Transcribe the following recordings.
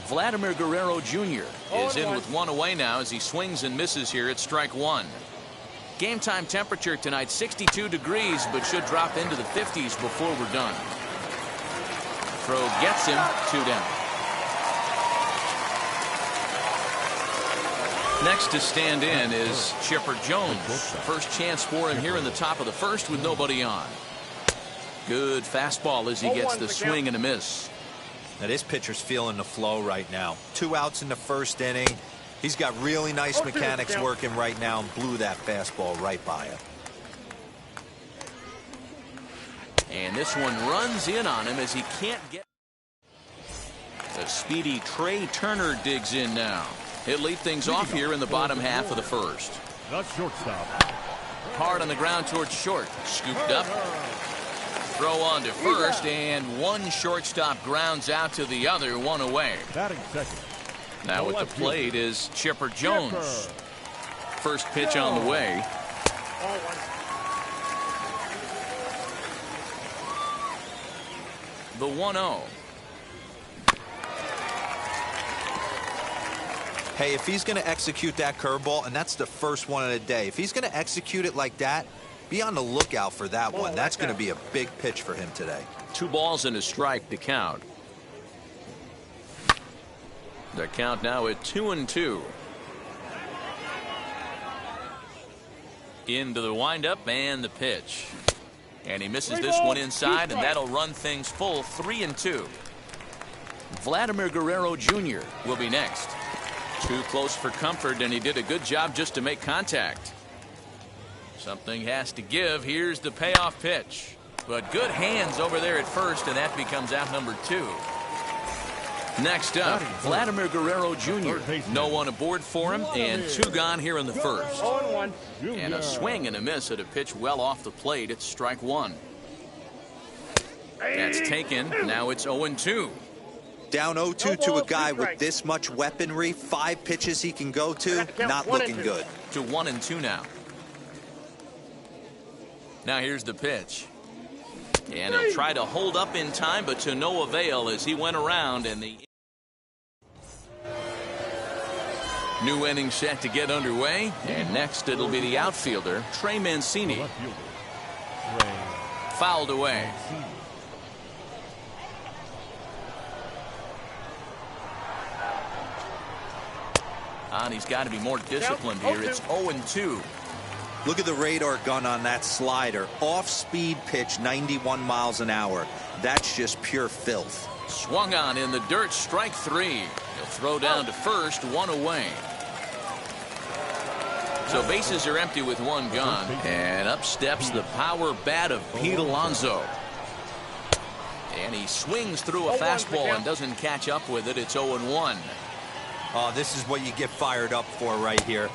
Vladimir Guerrero Jr. is in with one away now as he swings and misses here at strike one. Game time temperature tonight 62 degrees, but should drop into the 50s before we're done. Throw gets him, 2 down. Next to stand in is Chipper Jones. First chance for him here in the top of the first with nobody on. Good fastball as he gets the swing and a miss. Now this pitcher's feeling the flow right now. 2 outs in the first inning. He's got really nice mechanics working right now and blew that fastball right by him. And this one runs in on him as he can't get. The speedy Trey Turner digs in now. He'll lead things off here in the bottom half of the first. The shortstop. Hard on the ground towards short. Scooped up. Throw on to first, and one shortstop grounds out to the other, 1 away. Batting second. Now at the plate is Chipper Jones. First pitch on the way. The 1-0. Hey, if he's going to execute that curveball, and that's the first one of the day, if he's going to execute it like that, be on the lookout for that one. That's going to be a big pitch for him today. 2 balls and a strike to count. The count now at 2-2. Into the windup and the pitch. And he misses this one inside, and that'll run things full 3-2. Vladimir Guerrero Jr. will be next. Too close for comfort, and he did a good job just to make contact. Something has to give. Here's the payoff pitch. But good hands over there at first, and that becomes out number 2. Next up, Vladimir Guerrero Jr. No one aboard for him, and 2 gone here in the first. And a swing and a miss at a pitch well off the plate. It's strike 1. That's taken. Now it's 0-2. Down 0-2 to a guy with this much weaponry, 5 pitches he can go to, not looking good. To 1-2 now. Now here's the pitch. And he'll try to hold up in time, but to no avail as he went around, and the new inning set to get underway. And next it'll be the outfielder, Trey Mancini. Fouled away. And he's got to be more disciplined here. It's 0-2. Look at the radar gun on that slider. Off-speed pitch, 91 miles an hour. That's just pure filth. Swung on in the dirt, strike 3. He'll throw down to first, 1 away. So bases are empty with 1 gone. And up steps the power bat of Pete Alonso. And he swings through a fastball and doesn't catch up with it. It's 0-1. Oh, this is what you get fired up for right here.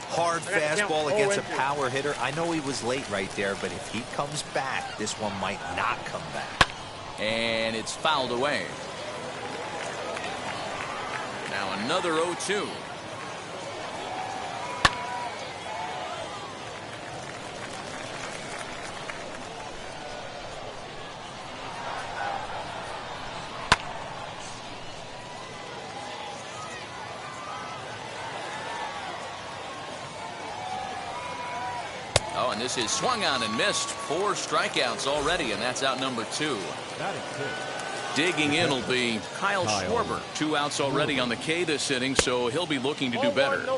Hard fastball against a power hitter. I know he was late right there, but if he comes back, this one might not come back. And it's fouled away. Now another 0-2. Oh, and this is swung on and missed. 4 strikeouts already, and that's out number 2. Digging in will be Kyle Schwarber. 2 outs already on the K this inning, so he'll be looking to do better.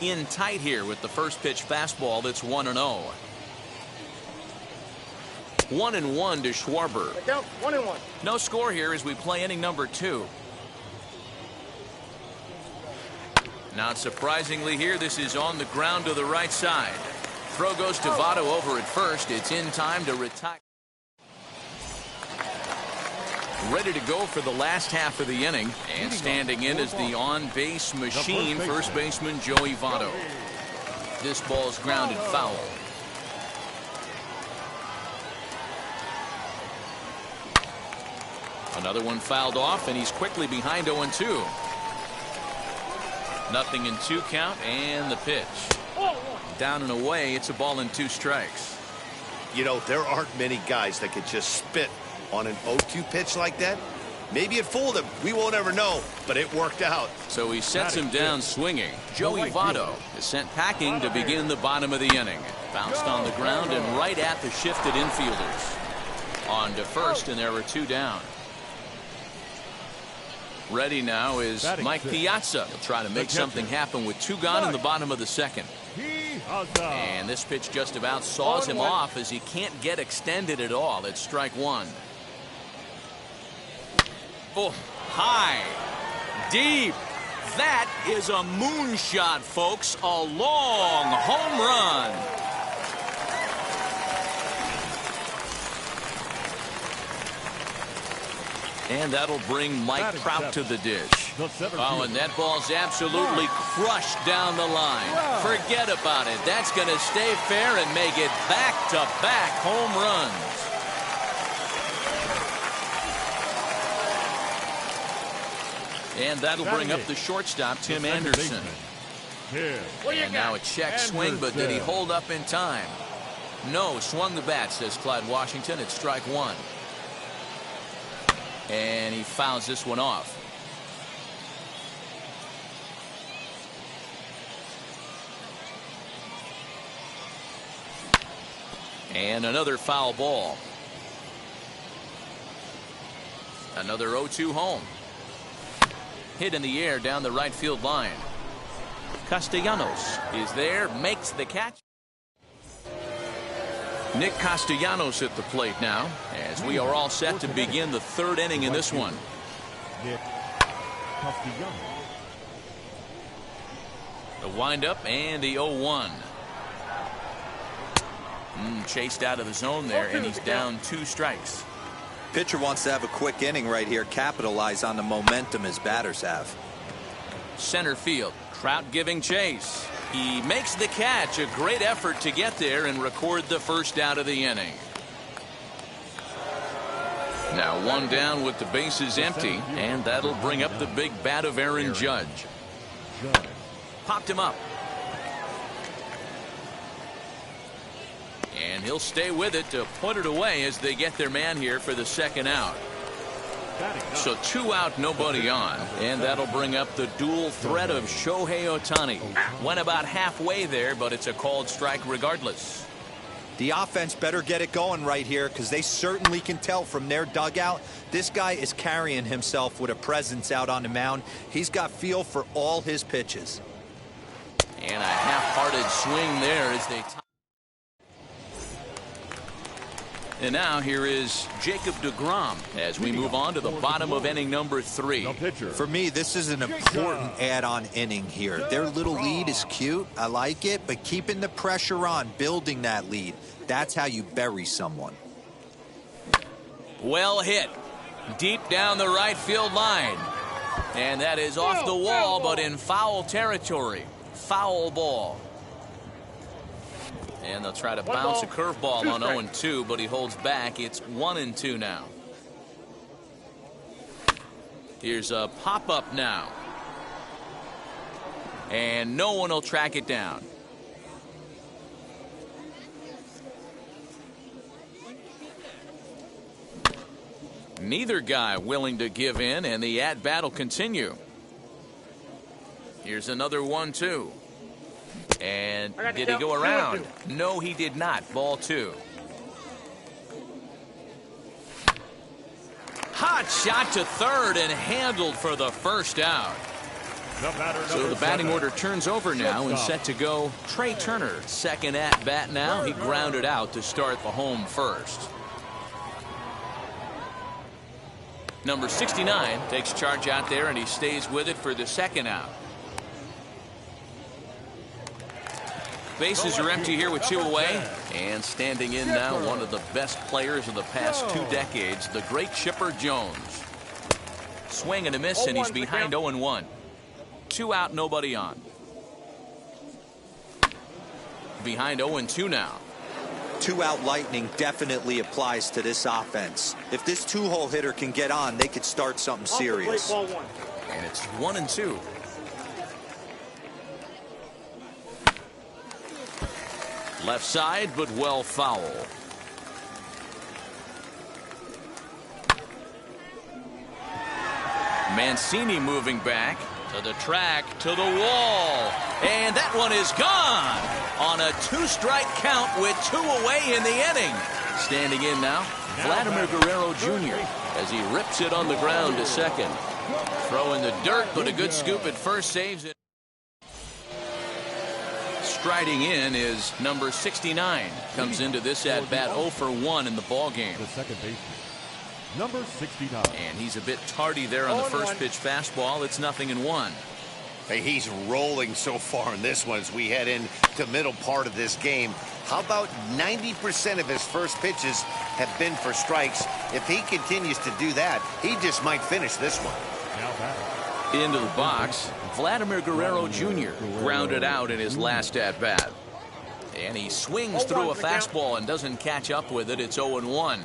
In tight here with the first pitch fastball. That's 1-0. 1-1 to Schwarber. 1-1. No score here as we play inning number 2. Not surprisingly here, this is on the ground to the right side. Throw goes to Votto over at first. It's in time to retire. Ready to go for the last half of the inning. And standing in is the on-base machine, first baseman Joey Votto. This ball's grounded foul. Another one fouled off, and he's quickly behind 0-2. Nothing in 2 count, and the pitch. Down and away. It's a ball and 2 strikes. You know, there aren't many guys that could just spit on an 0-2 pitch like that. Maybe it fooled him. We won't ever know, but it worked out. So he sets him down swinging. Joey Votto is sent packing to begin the bottom of the inning. Bounced on the ground and right at the shifted infielders. On to first, and there were 2 down. Ready now is Mike Piazza. He'll try to make something happen with 2 gone in the bottom of the second. And this pitch just about saws him off as he can't get extended at all. It's strike 1. Oh, high, deep. That is a moonshot, folks. A long home run. And that'll bring Mike Trout to the dish. Oh, and that ball's absolutely crushed down the line. Forget about it. That's going to stay fair and make it back-to-back home runs. And that'll bring up the shortstop, Tim Anderson. And now a check swing, but did he hold up in time? No, swung the bat, says Clyde Washington. It's strike 1. And he fouls this one off. And another foul ball. Another 0-2 home. Hit in the air down the right field line. Castellanos is there, makes the catch. Nick Castellanos at the plate now, as we are all set to begin the 3rd inning in this one. Nick Castellanos. The windup and the 0-1. Chased out of the zone there, and he's down 2 strikes. Pitcher wants to have a quick inning right here, capitalize on the momentum his batters have. Center field, Trout giving chase. He makes the catch. A great effort to get there and record the first out of the inning. Now 1 down with the bases empty, and that'll bring up the big bat of Aaron Judge. Popped him up. And he'll stay with it to put it away as they get their man here for the 2nd out. So 2 out, nobody on. And that'll bring up the dual threat of Shohei Ohtani. Went about halfway there, but it's a called strike regardless. The offense better get it going right here, because they certainly can tell from their dugout this guy is carrying himself with a presence out on the mound. He's got feel for all his pitches. And a half-hearted swing there as they... And now here is Jacob deGrom as we move on to the bottom of inning number 3. For me, this is an important add-on inning here. Their little lead is cute. I like it, but keeping the pressure on, building that lead, that's how you bury someone. Well hit. Deep down the right field line. And that is off the wall, but in foul territory. Foul ball. And they'll try to bounce a curveball on 0-2, but he holds back. It's 1-2 now. Here's a pop-up now. And no one will track it down. Neither guy willing to give in, and the at-bat will continue. Here's another 1-2. And did he go around? No, he did not. Ball 2. Hot shot to third and handled for the first out. So the batting order turns over now and set to go Trey Turner. 2nd at bat now. He grounded out to start the home first. Number 69 takes charge out there, and he stays with it for the 2nd out. Bases are empty here with 2 away. And standing in now, one of the best players of the past 2 decades, the great Chipper Jones. Swing and a miss, and he's behind 0-1. 2 out, nobody on. Behind 0-2 now. 2 out lightning definitely applies to this offense. If this 2-hole hitter can get on, they could start something serious. And it's 1-2. Left side, but well foul. Mancini moving back to the track, to the wall. And that one is gone on a 2-strike count with 2 away in the inning. Standing in now, Vladimir Guerrero Jr. as he rips it on the ground to second. Throw in the dirt, but a good scoop at first saves it. Striding in is number 69. Comes into this at bat 0 for 1 in the ball game. The second baseman, number 69. And he's a bit tardy there on the first pitch fastball. It's 0-1. Hey, he's rolling so far in this one as we head into middle part of this game. How about 90% of his first pitches have been for strikes? If he continues to do that, he just might finish this one. Now batting. Into the box, Vladimir Guerrero Jr. grounded out in his last at-bat. And he swings through a fastball and doesn't catch up with it. It's 0-1.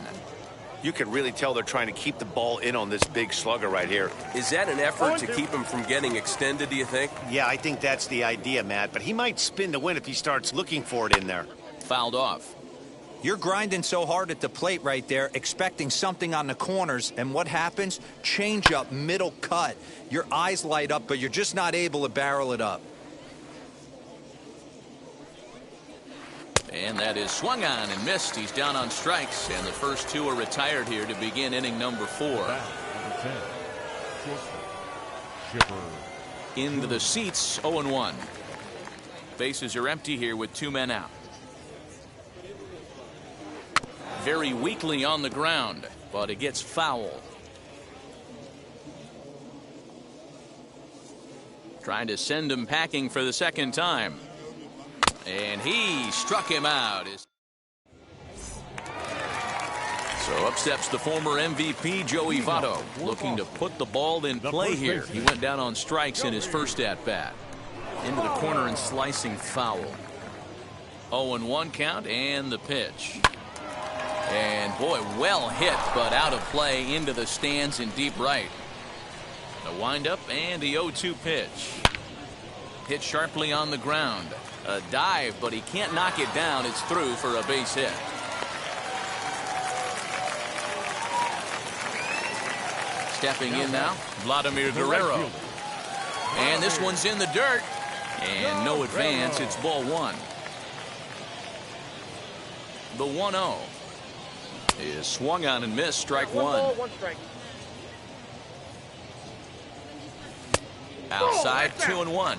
You can really tell they're trying to keep the ball in on this big slugger right here. Is that an effort to keep him from getting extended, do you think? Yeah, I think that's the idea, Matt. But he might spin to win if he starts looking for it in there. Fouled off. You're grinding so hard at the plate right there, expecting something on the corners, and what happens? Change up, middle cut. Your eyes light up, but you're just not able to barrel it up. And that is swung on and missed. He's down on strikes, and the first 2 are retired here to begin inning number 4. Number 10, shortstop, Chipper. Into the seats, 0-1. Bases are empty here with 2 men out. Very weakly on the ground, but it gets foul. Trying to send him packing for the second time. And he struck him out. So up steps the former MVP, Joey Votto, looking to put the ball in play here. He went down on strikes in his first at-bat. Into the corner and slicing foul. 0-1 count and the pitch. And boy, well hit, but out of play into the stands in deep right. The windup and the 0-2 pitch. Hit sharply on the ground. A dive, but he can't knock it down. It's through for a base hit. Stepping in now, Vladimir Guerrero. And this one's in the dirt. And no advance. It's ball 1. The 1-0 is swung on and missed. Strike 1. Outside, 2-1.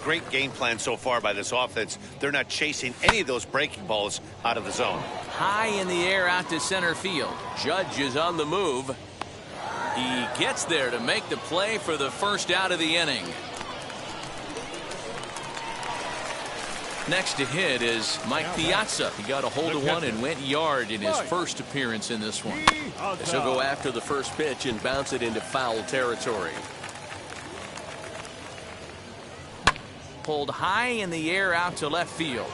Great game plan so far by this offense. They're not chasing any of those breaking balls out of the zone. High in the air out to center field. Judge is on the move. He gets there to make the play for the first out of the inning. Next to hit is Mike Piazza. He got a hold of one and went yard in his first appearance in this one. This will go after the first pitch and bounce it into foul territory. Pulled high in the air out to left field.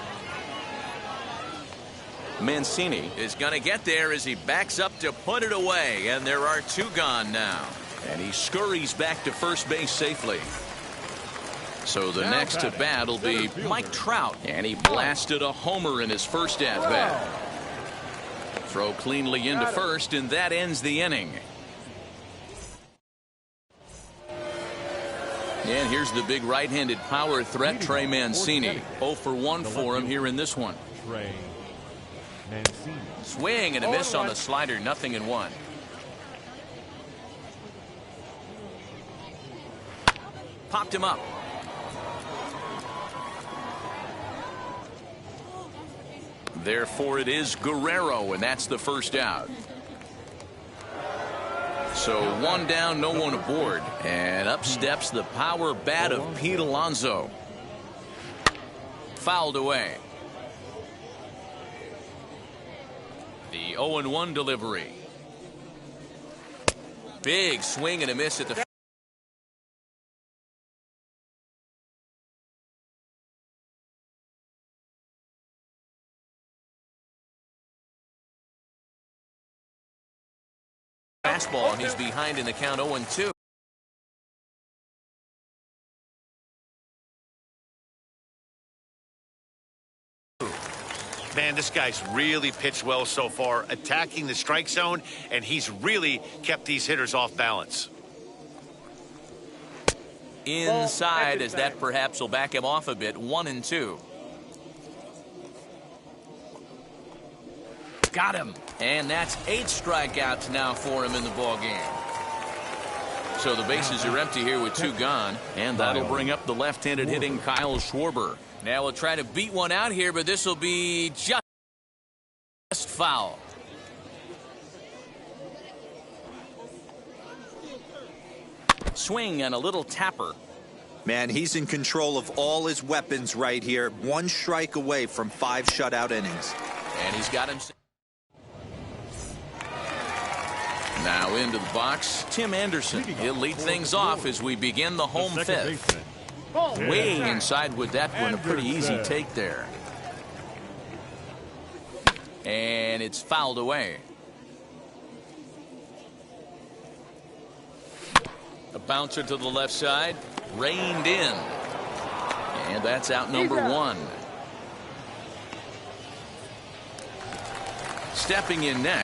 Mancini is going to get there as he backs up to put it away, and there are 2 gone now. And he scurries back to first base safely. So the next to bat will be Mike Trout, and he blasted a homer in his first at bat. Throw cleanly into first, and that ends the inning. And here's the big right-handed power threat, Trey Mancini. 0 for 1 for him here in this one. Trey Mancini. Swing and a miss on the slider, 0-1. Popped him up. Therefore, it is Guerrero, and that's the first out. So 1 down, no one aboard. And up steps the power bat of Pete Alonso. Fouled away. The 0-1 delivery. Big swing and a miss at the fastball, and he's behind in the count 0-2. Man, this guy's really pitched well so far, attacking the strike zone, and he's really kept these hitters off balance. inside, as that perhaps will back him off a bit. 1-2. Got him. And that's 8 strikeouts now for him in the ball game. So the bases are empty here with 2 gone. And that'll bring up the left-handed hitting Kyle Schwarber. Now we'll try to beat one out here, but this will be just foul. Swing and a little tapper. Man, he's in control of all his weapons right here. 1 strike away from 5 shutout innings. And he's got him. Now into the box, Tim Anderson. He'll lead things off as we begin the home fifth. Way inside with that one, a pretty easy take there. And it's fouled away. A bouncer to the left side, reined in. And that's out number 1. Stepping in next.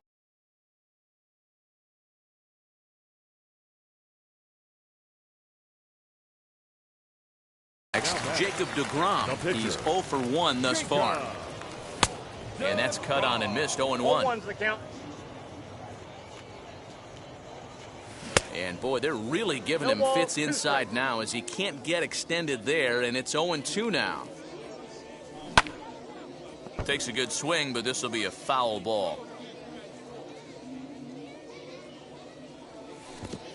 Jacob deGrom. He's 0 for 1 thus far. And that's cut on and missed. 0-1. And boy, they're really giving him fits inside now as he can't get extended there, and it's 0-2 now. Takes a good swing, but this will be a foul ball.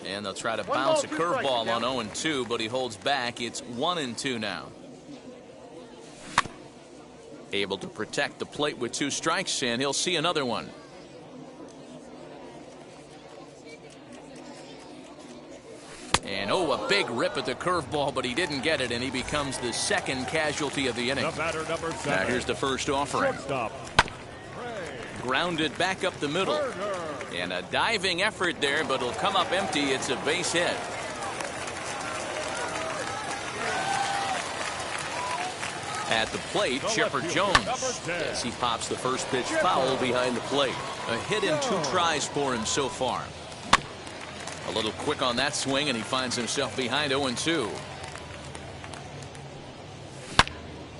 And they'll try to bounce a curveball on 0-2, but he holds back. It's 1-2 now. Able to protect the plate with 2 strikes, and he'll see another one. And a big rip at the curveball, but he didn't get it, and he becomes the second casualty of the inning. Now here's the first offering. Grounded back up the middle. And a diving effort there, but it'll come up empty. It's a base hit. At the plate, Chipper Jones, as he pops the first pitch foul behind the plate. A hit in 2 tries for him so far. A little quick on that swing, and he finds himself behind 0-2.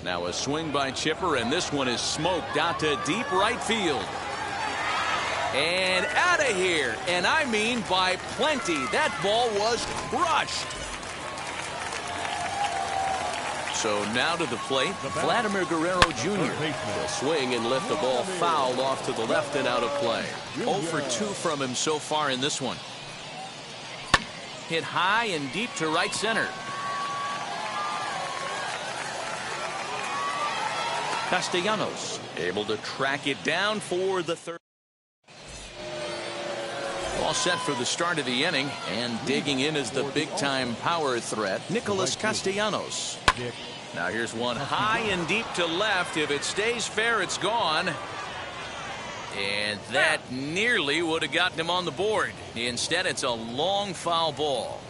Now a swing by Chipper, and this one is smoked out to deep right field. And out of here, and I mean by plenty. That ball was crushed. So now to the plate, Vladimir Guerrero Jr. will swing and lift the ball foul off to the left and out of play. 0 for 2 from him so far in this one. Hit high and deep to right center. Castellanos able to track it down for the third. All set for the start of the inning, and digging in is the big-time power threat, Nicholas Castellanos. Now here's one high and deep to left. If it stays fair, it's gone. And that nearly would have gotten him on the board. Instead, it's a long foul ball.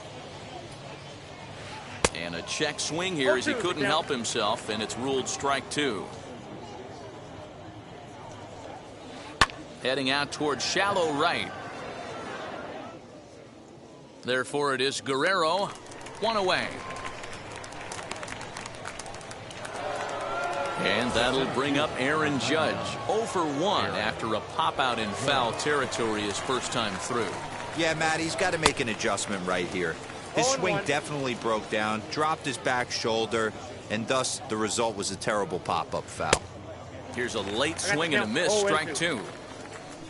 And a check swing here as he couldn't help himself, and it's ruled strike 2. Heading out towards shallow right. Therefore, it is Guerrero, 1 away. And that'll bring up Aaron Judge, 0 for 1 after a pop-out in foul territory his first time through. Yeah, Matt, he's got to make an adjustment right here. His swing definitely broke down, dropped his back shoulder, and thus the result was a terrible pop-up foul. Here's a late swing and a miss, strike 2.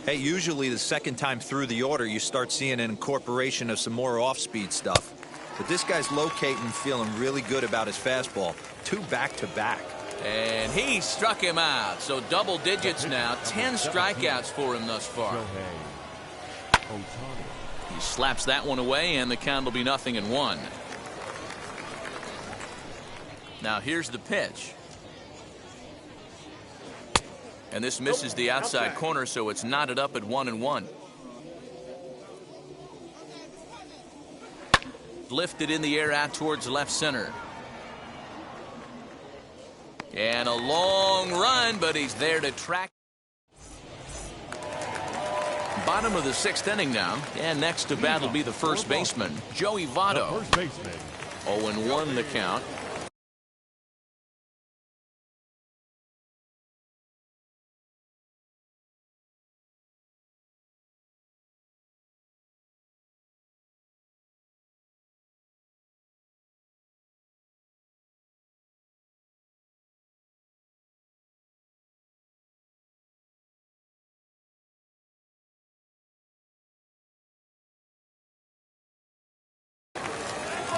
Hey, usually the second time through the order, you start seeing an incorporation of some more off-speed stuff. But this guy's locating, feeling really good about his fastball. 2 back-to-back. And he struck him out. So double digits now. 10 strikeouts for him thus far. He slaps that one away, and the count will be 0-1. Now here's the pitch. And this misses the outside corner, so it's knotted up at 1-1. Lifted in the air out towards left center. And a long run, but he's there to track. Bottom of the 6th inning now. And next to bat will be the first baseman, Joey Votto. The first baseman, 0-1 the count.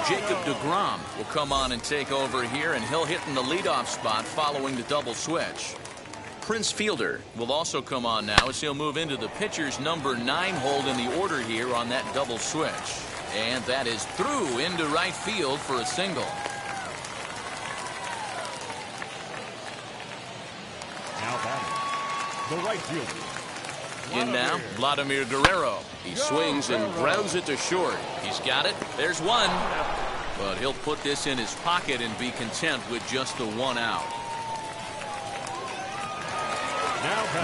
Jacob deGrom will come on and take over here, and he'll hit in the leadoff spot following the double switch. Prince Fielder will also come on now as he'll move into the pitcher's number 9 hold in the order here on that double switch. And that is through into right field for a single. Now batting, the right fielder. In now, Vladimir Guerrero. He swings and grounds it to short. He's got it. There's one. But he'll put this in his pocket and be content with just the 1 out.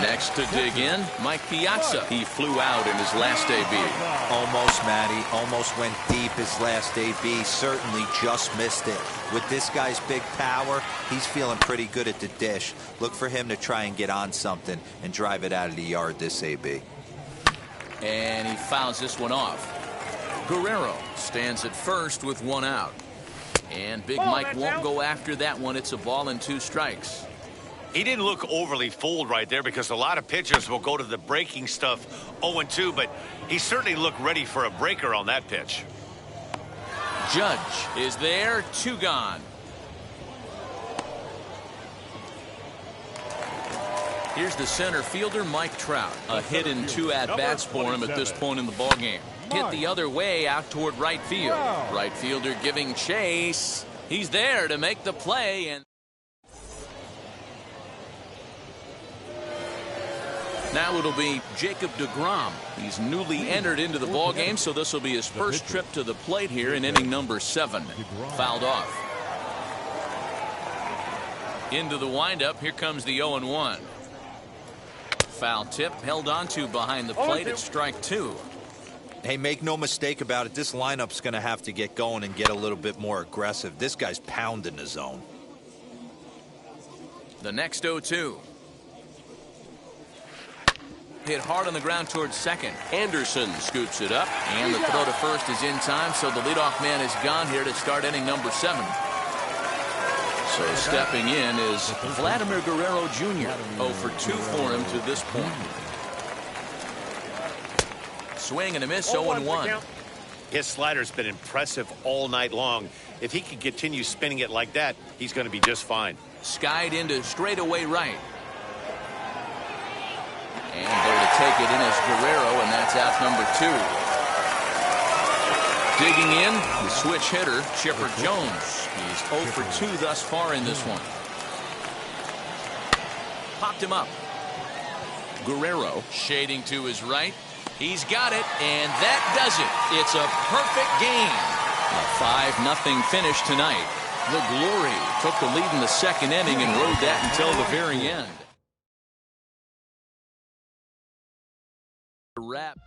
Next to dig in, Mike Piazza. He flew out in his last AB. Almost, Matty. Almost went deep his last AB. Certainly just missed it. With this guy's big power, he's feeling pretty good at the dish. Look for him to try and get on something and drive it out of the yard this AB. And he fouls this one off. Guerrero stands at first with 1 out. And Big Mike won't go after that one. It's a ball and 2 strikes. He didn't look overly fooled right there because a lot of pitchers will go to the breaking stuff 0-2, but he certainly looked ready for a breaker on that pitch. Judge is there, 2 gone. Here's the center fielder, Mike Trout. A hit in 2 at-bats for him at this point in the ballgame. Hit the other way out toward right field. Right fielder giving chase. He's there to make the play. And now it'll be Jacob deGrom. He's newly entered into the ballgame, so this will be his first trip to the plate here in inning number 7. Fouled off. Into the windup. Here comes the 0-1. Foul tip held onto behind the plate at strike 2. Hey, make no mistake about it. This lineup's going to have to get going and get a little bit more aggressive. This guy's pounding the zone. The next 0-2. Hit hard on the ground towards second. Anderson scoops it up, and the throw to first is in time, so the leadoff man is gone here to start inning number 7. So stepping in is Vladimir Guerrero Jr. 0-for-2 for him to this point. Swing and a miss, 0-1. His slider's been impressive all night long. If he can continue spinning it like that, he's going to be just fine. Skied into straightaway right. And there to take it in is Guerrero, and that's out number 2. Digging in, the switch hitter, Chipper Jones. He's 0-for-2 thus far in this one. Popped him up. Guerrero shading to his right. He's got it, and that does it. It's a perfect game. A 5-0 finish tonight. The Glory took the lead in the second inning and rode that until the very end. Wrap.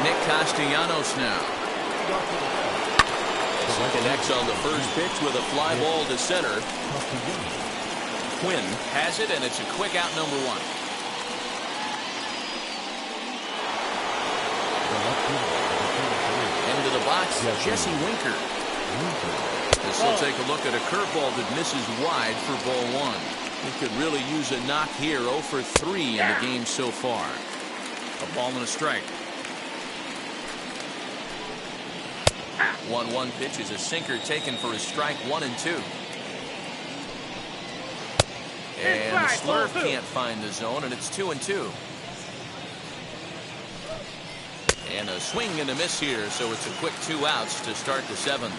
Nick Castellanos now. As he connects on the first pitch with a fly ball to center. Quinn has it, and it's a quick out, number one. Into the box, Jesse Winker. This will take a look at a curveball that misses wide for ball one. He could really use a knock here. 0 for 3 in the game so far. A ball and a strike. 1-1 pitch is a sinker taken for a strike, 1-2. And the slurve can't find the zone, and it's 2-2. And a swing and a miss here, so it's a quick 2 outs to start the 7th.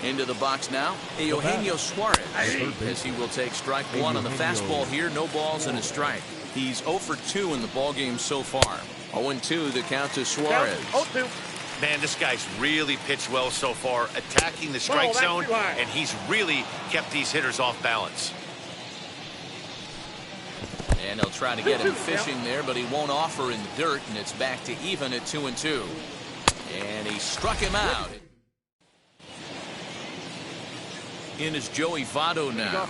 Into the box now, Eugenio Suarez, as he will take strike 1 on the fastball here. No balls and a strike. He's 0 for 2 in the ballgame so far. 0-2 the count to Suarez. Man, this guy's really pitched well so far, attacking the strike zone, and he's really kept these hitters off balance. And they'll try to get him fishing there, but he won't offer in the dirt, and it's back to even at 2-2. And he struck him out. In is Joey Votto now.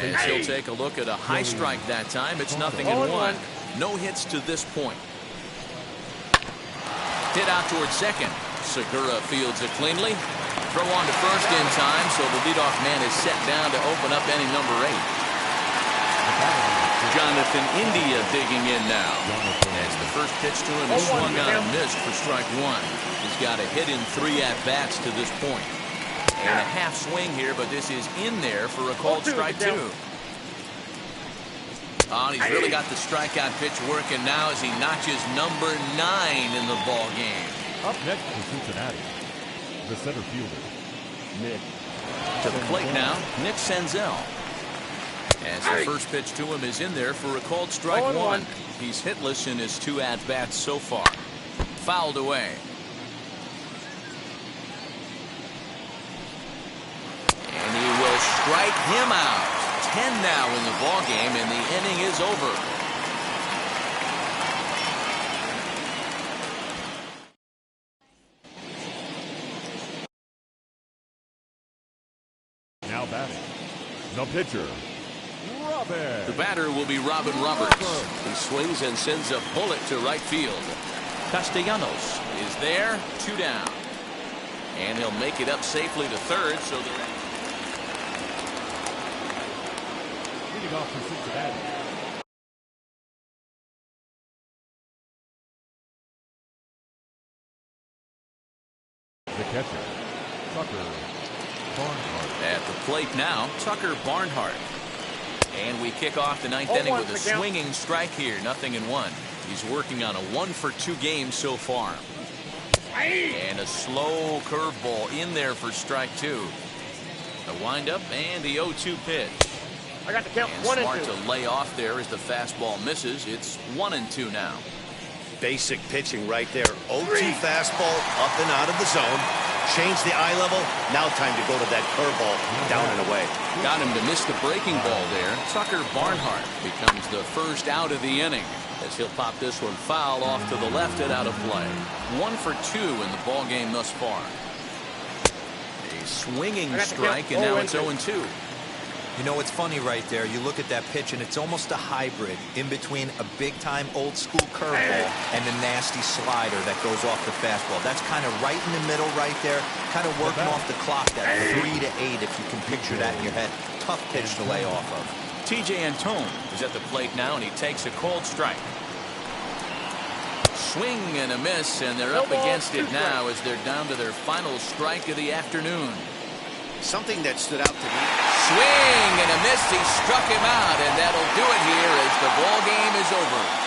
As he'll take a look at a high strike that time. It's 0-1. No hits to this point. Hit out towards second. Segura fields it cleanly. Throw on to first in time, so the leadoff man is set down to open up inning number 8. Jonathan India digging in now. As the first pitch to him is swung on and missed for strike 1. He's got a hit in 3 at-bats to this point. And a half swing here, but this is in there for a called strike 2. Oh, he's really got the strikeout pitch working now as he notches number 9 in the ball game. Up next for Cincinnati, the center fielder, Nick. To the plate now, Nick Senzel. As the first pitch to him is in there for a called strike 1. He's hitless in his 2 at-bats so far. Fouled away. And he will strike him out. 10 now in the ball game, and the inning is over. Now batting, the pitcher, Robin. The batter will be Robin Roberts. He swings and sends a bullet to right field. Castellanos is there, 2 down. And he'll make it up safely to third, so they're... Leading off for Cincinnati, the catcher, Tucker Barnhart. At the plate now, Tucker Barnhart. And we kick off the 9th inning with a swinging strike here, 0-1. He's working on a 1 for 2 game so far. And a slow curveball in there for strike 2. The windup and the 0-2 pitch. I got the count. And 1 smart and 2. to lay off there as the fastball misses. It's 1-2 now. Basic pitching right there. 0-2 fastball up and out of the zone. Change the eye level. Now time to go to that curveball down and away. Got him to miss the breaking ball there. Tucker Barnhart becomes the first out of the inning, as he'll pop this one foul off to the left and out of play. 1 for 2 in the ball game thus far. A swinging strike, and now it's 0-2. You know, it's funny right there. You look at that pitch, and it's almost a hybrid in between a big-time old-school curveball and the nasty slider that goes off the fastball. That's kind of right in the middle right there, kind of working off the clock, that 3 to 8, if you can picture that in your head. Tough pitch to lay off of. TJ Antone is at the plate now, and he takes a cold strike. Swing and a miss, and they're up against it now as they're down to their final strike of the afternoon. Something that stood out to me. Swing and a miss. He struck him out, and that'll do it here as the ball game is over.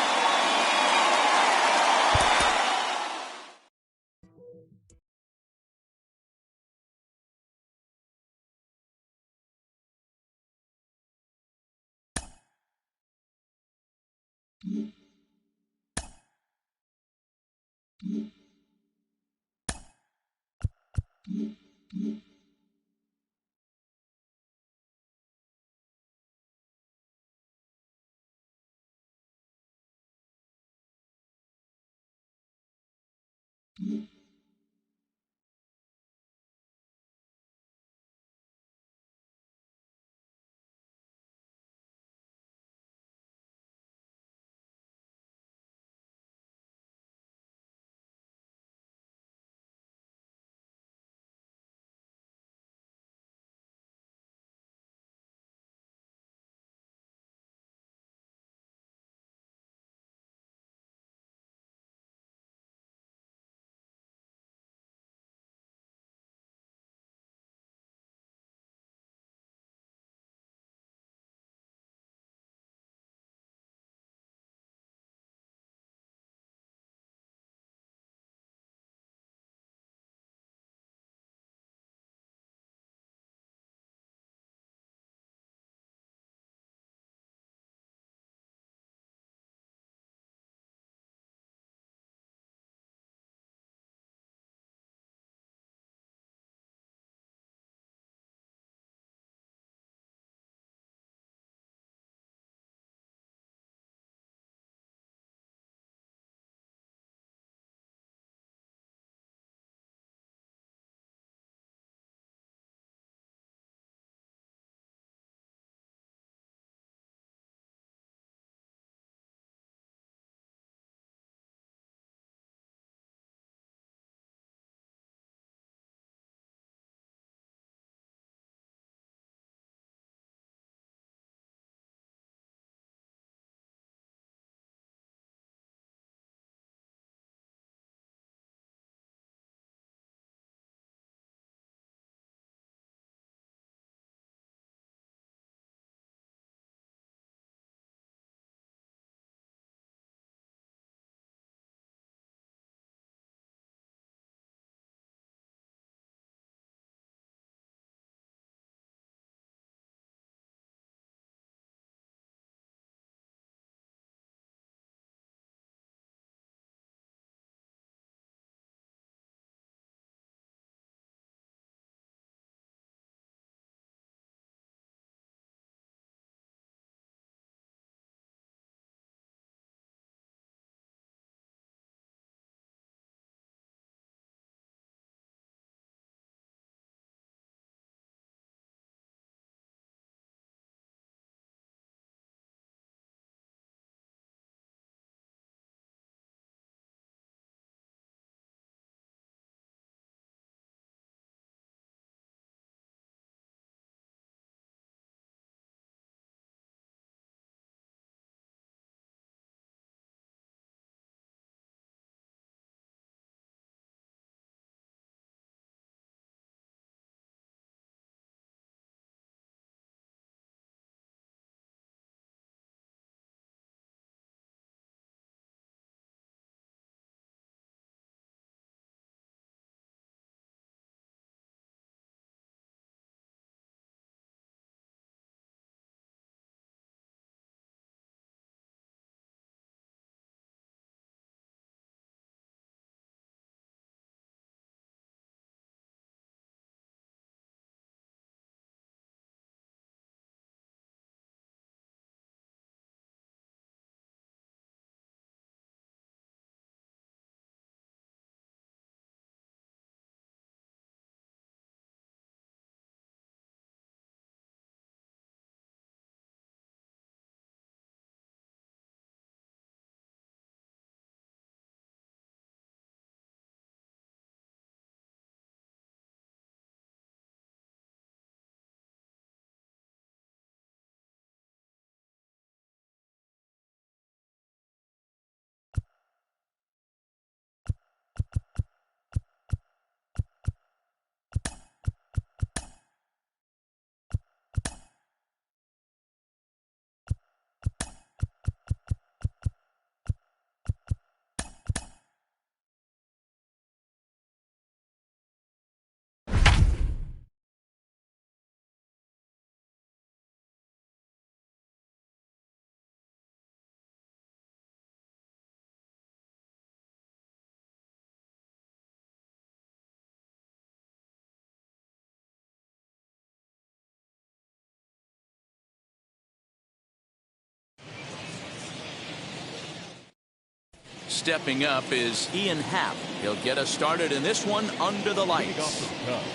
stepping up is Ian Happ. He'll get us started in this one under the Leading off lights. for the Cubs,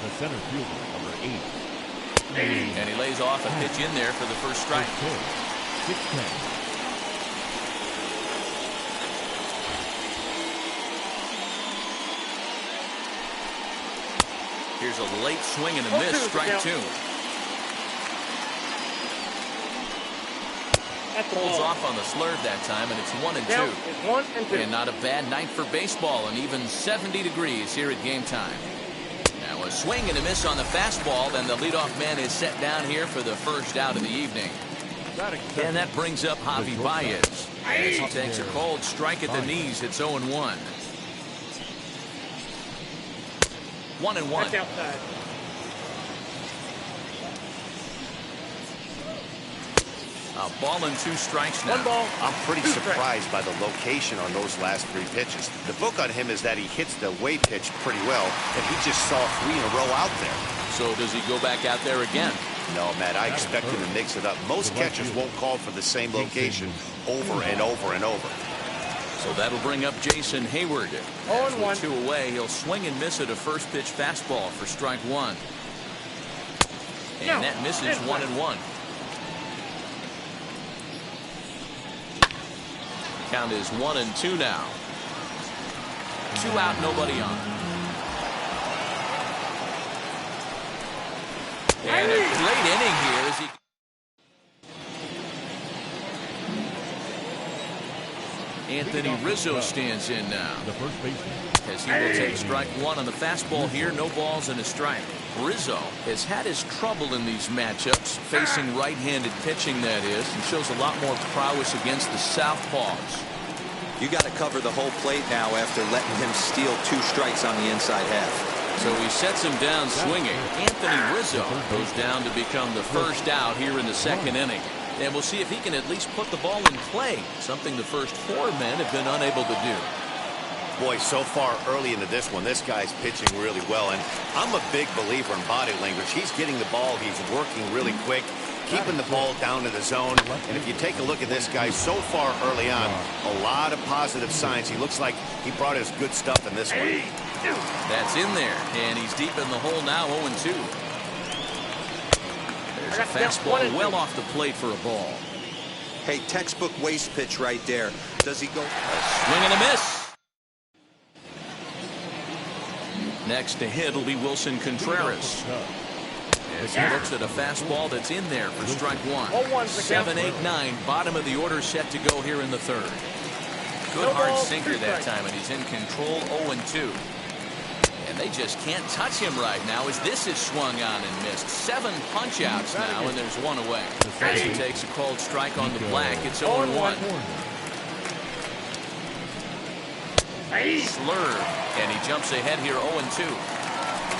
the center fielder, number 8. And he lays off a pitch in there for the first strike. 6-10. Here's a late swing and a miss, strike 2. Pulls off on the slurve that time, and it's 1-2. It's 1-2. And not a bad night for baseball, and even 70 degrees here at game time. Now a swing and a miss on the fastball, and the leadoff man is set down here for the first out of the evening. And that brings up Javi Baez. As he takes a cold strike at the knees, it's 0-1. 1-1. That's outside. A ball and 2 strikes now. One ball. I'm pretty 2 strikes. surprised by the location on those last 3 pitches. The book on him is that he hits the way pitch pretty well, and he just saw 3 in a row out there. So does he go back out there again? No, Matt, I expect him to mix it up. Most catchers won't call for the same location over and over and over. So that'll bring up Jason Hayward. As 0-1. with 2 away, he'll swing and miss at a first pitch fastball for strike 1. And that misses 1-1. Count is 1-2 now. 2 out, nobody on. And a great inning here as he. Anthony Rizzo stands in now, The first baseman. as he will take strike 1 on the fastball here. No balls and a strike. Rizzo has had his trouble in these matchups, facing right-handed pitching, that is, and shows a lot more prowess against the southpaws. You got to cover the whole plate now after letting him steal 2 strikes on the inside half. So he sets him down swinging. Anthony Rizzo goes down to become the first out here in the second inning. And we'll see if he can at least put the ball in play, something the first 4 men have been unable to do. Boy, so far early into this one, this guy's pitching really well, and I'm a big believer in body language. He's getting the ball, he's working really quick, keeping the ball down to the zone. And if you take a look at this guy so far early on, a lot of positive signs. He looks like he brought his good stuff in this one. That's in there, and he's deep in the hole now, 0-2. There's a fastball well off the plate for a ball. Hey, textbook waste pitch right there. Does he go? Swing and a miss. Next to hit will be Wilson Contreras. As he looks at a fastball that's in there for strike 1. 7, 8, 9, bottom of the order set to go here in the third. Good hard sinker that time, and he's in control, 0-2. And they just can't touch him right now as this is swung on and missed. 7 punch-outs now, and there's 1 away. As he takes a cold strike on the black, it's 0-1. Slurve, and he jumps ahead here, 0-2.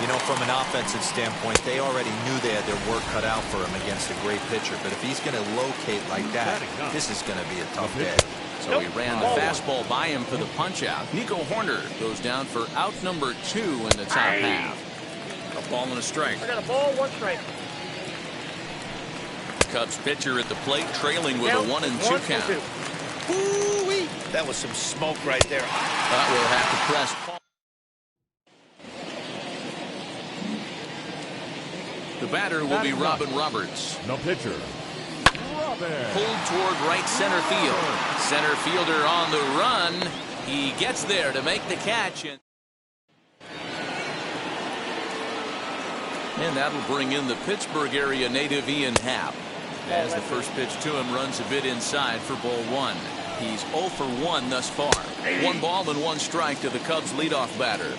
You know, from an offensive standpoint, they already knew they had their work cut out for him against a great pitcher. But if he's going to locate like that, this is going to be a tough day. So he ran the fastball by him for the punch-out. Nico Horner goes down for out number 2 in the top half. A ball and a strike. I got a ball, 1 strike. Cubs pitcher at the plate, trailing with a 1-2 count. Woo-wee. That was some smoke right there. But we'll have to press pause. The batter will be Robin Roberts. No pitcher. Robin. Pulled toward right center field. Center fielder on the run. He gets there to make the catch. And that'll bring in the Pittsburgh area native Ian Happ. As the first pitch to him runs a bit inside for ball 1. He's 0 for 1 thus far. 1 ball and 1 strike to the Cubs leadoff batter.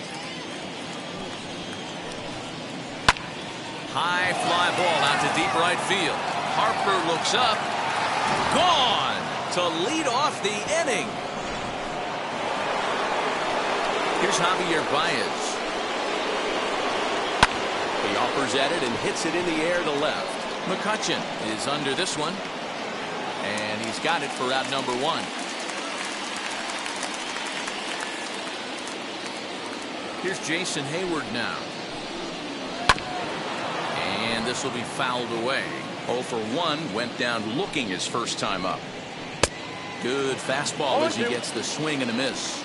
High fly ball out to deep right field. Harper looks up. Gone to lead off the inning. Here's Javier Baez. He offers at it and hits it in the air to left. McCutchen is under this one. And he's got it for out number 1. Here's Jason Hayward now. And this will be fouled away. 0 for 1, went down looking his first time up. Good fastball as he gets the swing and a miss.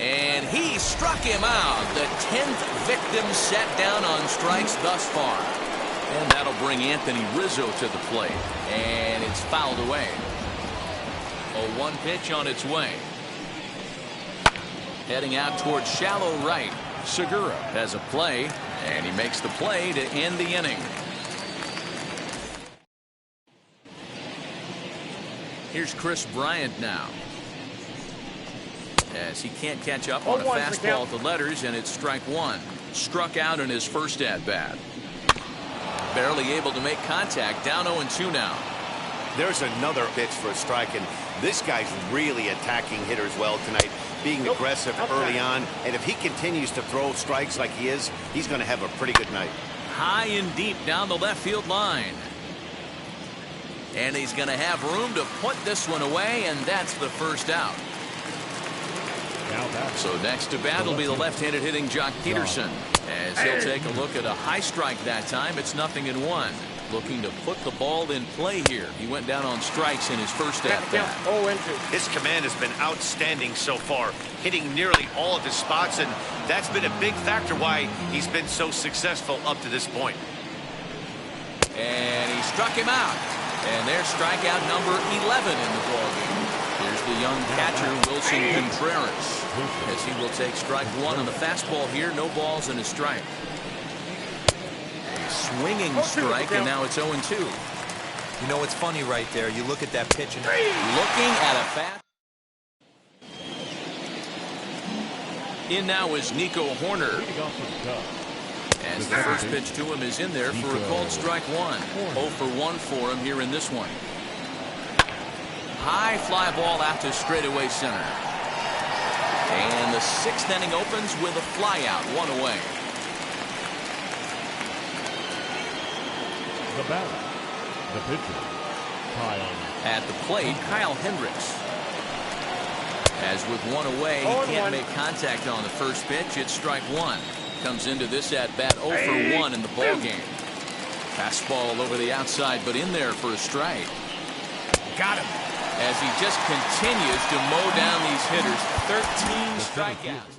And he struck him out. The 10th victim set down on strikes thus far. And that'll bring Anthony Rizzo to the plate. And it's fouled away. A 1 pitch on its way. Heading out towards shallow right. Segura has a play, and he makes the play to end the inning. Here's Chris Bryant now, as he can't catch up on a fastball at the letters, and it's strike one. Struck out in his first at-bat. Barely able to make contact. Down 0-2 now. There's another pitch for a strike, and this guy's really attacking hitters well tonight, being aggressive early on. And if he continues to throw strikes like he is, he's going to have a pretty good night. High and deep down the left field line. And he's going to have room to put this one away, and that's the first out. So next to bat will be the left-handed hitting Jock Peterson, as he'll take a look at a high strike that time. It's 0-1. Looking to put the ball in play here. He went down on strikes in his first at-bat. His command has been outstanding so far, hitting nearly all of his spots, and that's been a big factor why he's been so successful up to this point. And he struck him out. And there's strikeout number 11 in the ballgame. Here's the young catcher, Wilson Contreras, as he will take strike one on the fastball here. No balls and a strike. A swinging strike, and now it's 0-2. You know, it's funny right there. You look at that pitch and looking at a fast. In now is Nico Horner, as the first pitch to him is in there for a called strike one. 0 for 1 for him here in this one. High fly ball out to straightaway center. And the 6th inning opens with a fly out, 1 away. The batter, the pitcher, Kyle. At the plate, Kyle Hendricks. As with 1 away, he can't make contact on the first pitch. It's strike one. Comes into this at-bat 0 for 1 in the ballgame. Fastball over the outside, but in there for a strike. Got him. As he just continues to mow down these hitters. 13 strikeouts.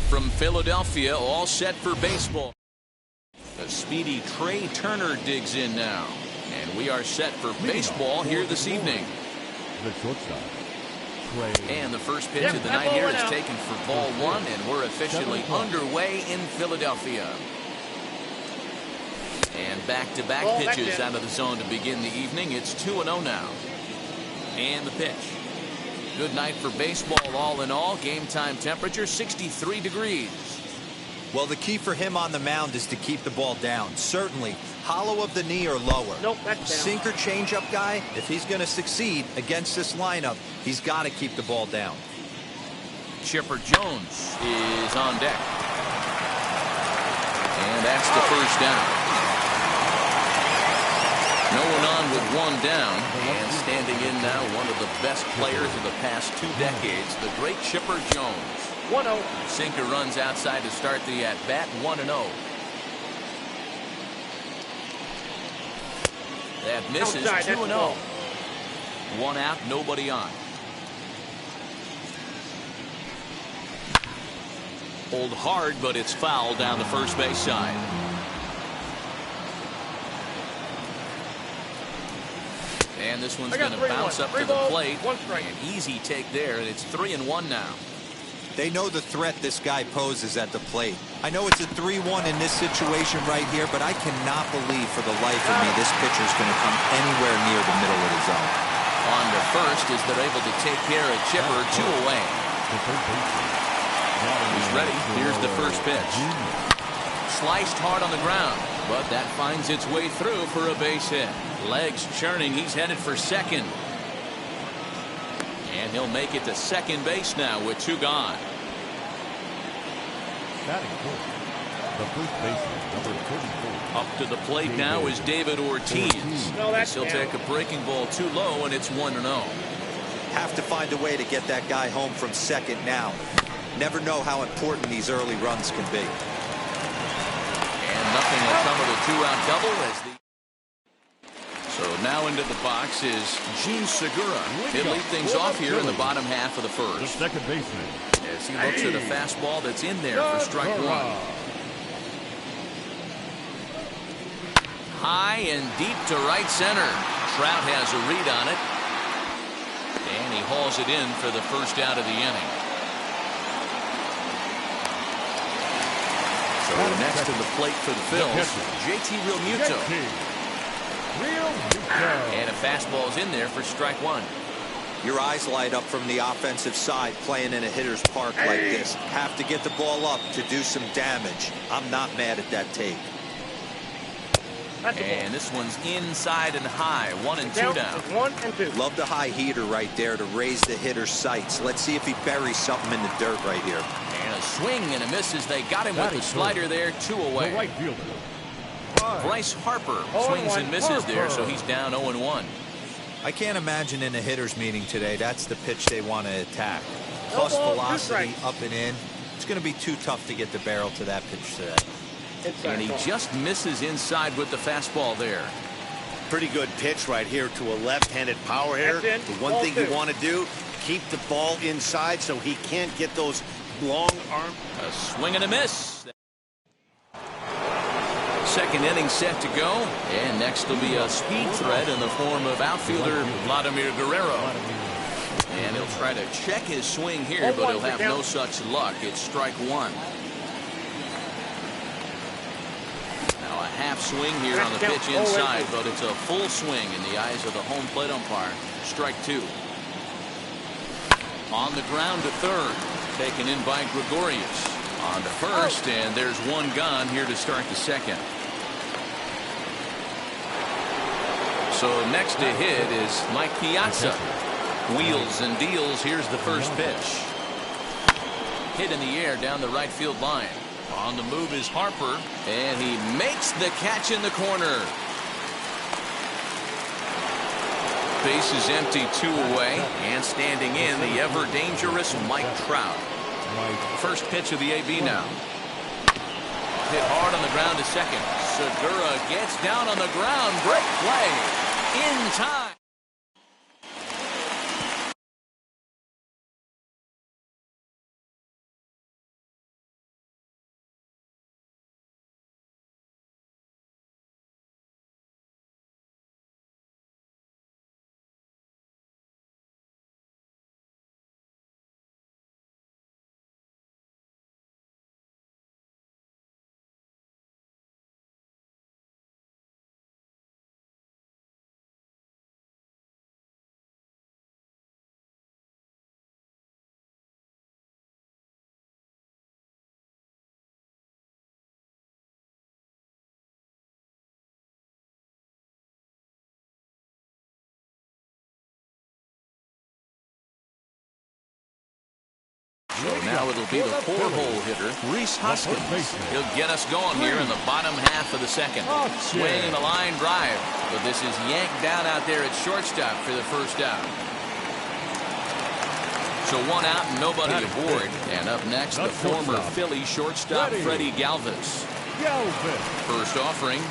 From Philadelphia, all set for baseball. The speedy Trey Turner digs in now. And we are set for baseball here this evening. The shortstop, Trey. And the first pitch of the night here is taken for ball one, and we're officially underway in Philadelphia. And back-to-back pitches out of the zone to begin the evening. It's 2-0 now. And the pitch. Good night for baseball all in all. Game time temperature 63 degrees. Well, the key for him on the mound is to keep the ball down. Certainly, hollow of the knee or lower. Nope, that's down. Sinker changeup guy, if he's going to succeed against this lineup, he's got to keep the ball down. Chipper Jones is on deck. And that's the first down. No one on with one down, and standing in now one of the best players of the past 2 decades, the great Chipper Jones. 1-0. Sinker runs outside to start the at-bat, 1-0. That misses, 2-0. One out, nobody on. Hold hard, but it's foul down the first base side. And this one's going to bounce up to the plate. An easy take there, and it's 3-1 now. They know the threat this guy poses at the plate. I know it's a 3-1 in this situation right here, but I cannot believe for the life of me this pitcher's going to come anywhere near the middle of the zone. On to first as they're able to take care of Chipper, 2 away. He's ready. Here's the first pitch. Sliced hard on the ground, but that finds its way through for a base hit. Legs churning. He's headed for second. And he'll make it to second base now with 2 gone. Batting fourth, the first baseman, number 34. Up to the plate now is David Ortiz. He'll take a breaking ball too low, and it's 1-0. Have to find a way to get that guy home from second now. Never know how important these early runs can be. And nothing will come of a 2-out double as the... So now into the box is Gene Segura. He'll lead things off here in the bottom half of the The first. second baseman, As he looks at a fastball that's in there for strike one. High and deep to right center. Trout has a read on it. And he hauls it in for the first out of the inning. So next to the plate for the Phils, JT Realmuto. And a fastball's in there for strike one. Your eyes light up from the offensive side playing in a hitter's park like this. Have to get the ball up to do some damage. I'm not mad at that take. And this one's inside and high. 1 and 2 down. 1 and 2. Love the high heater right there to raise the hitter's sights. Let's see if he buries something in the dirt right here. And a swing and a miss as they got him with the slider there. 2 The away. right fielder, Bryce Harper swings and misses there, so he's down 0-1. I can't imagine in a hitter's meeting today that's the pitch they want to attack. Plus velocity up and in. It's going to be too tough to get the barrel to that pitch today. And he just misses inside with the fastball there. Pretty good pitch right here to a left-handed power hitter. The one thing you want to do, keep the ball inside so he can't get those long arms. A swing and a miss. Second inning set to go, and next will be a speed threat in the form of outfielder Vladimir Guerrero. And he'll try to check his swing here, but he'll have no such luck. It's strike one. Now a half swing here on the pitch inside, but it's a full swing in the eyes of the home plate umpire. Strike two. On the ground to third. Taken in by Gregorius. On to first, and there's one gone here to start the second. So next to hit is Mike Piazza. Wheels and deals. Here's the first pitch. Hit in the air down the right field line. On the move is Harper, and he makes the catch in the corner. Base is empty, 2 away, and standing in the ever dangerous Mike Trout. First pitch of the AB now. Hit hard on the ground to second. Segura gets down on the ground. Great play in time. So now it'll be the 4-hole hitter, Rhys Hoskins. He'll get us going here in the bottom half of the second. Swing and a line drive. But this is yanked down out there at shortstop for the first out. So 1 out and nobody aboard. And up next, the former Philly shortstop, Freddie Galvis. First offering.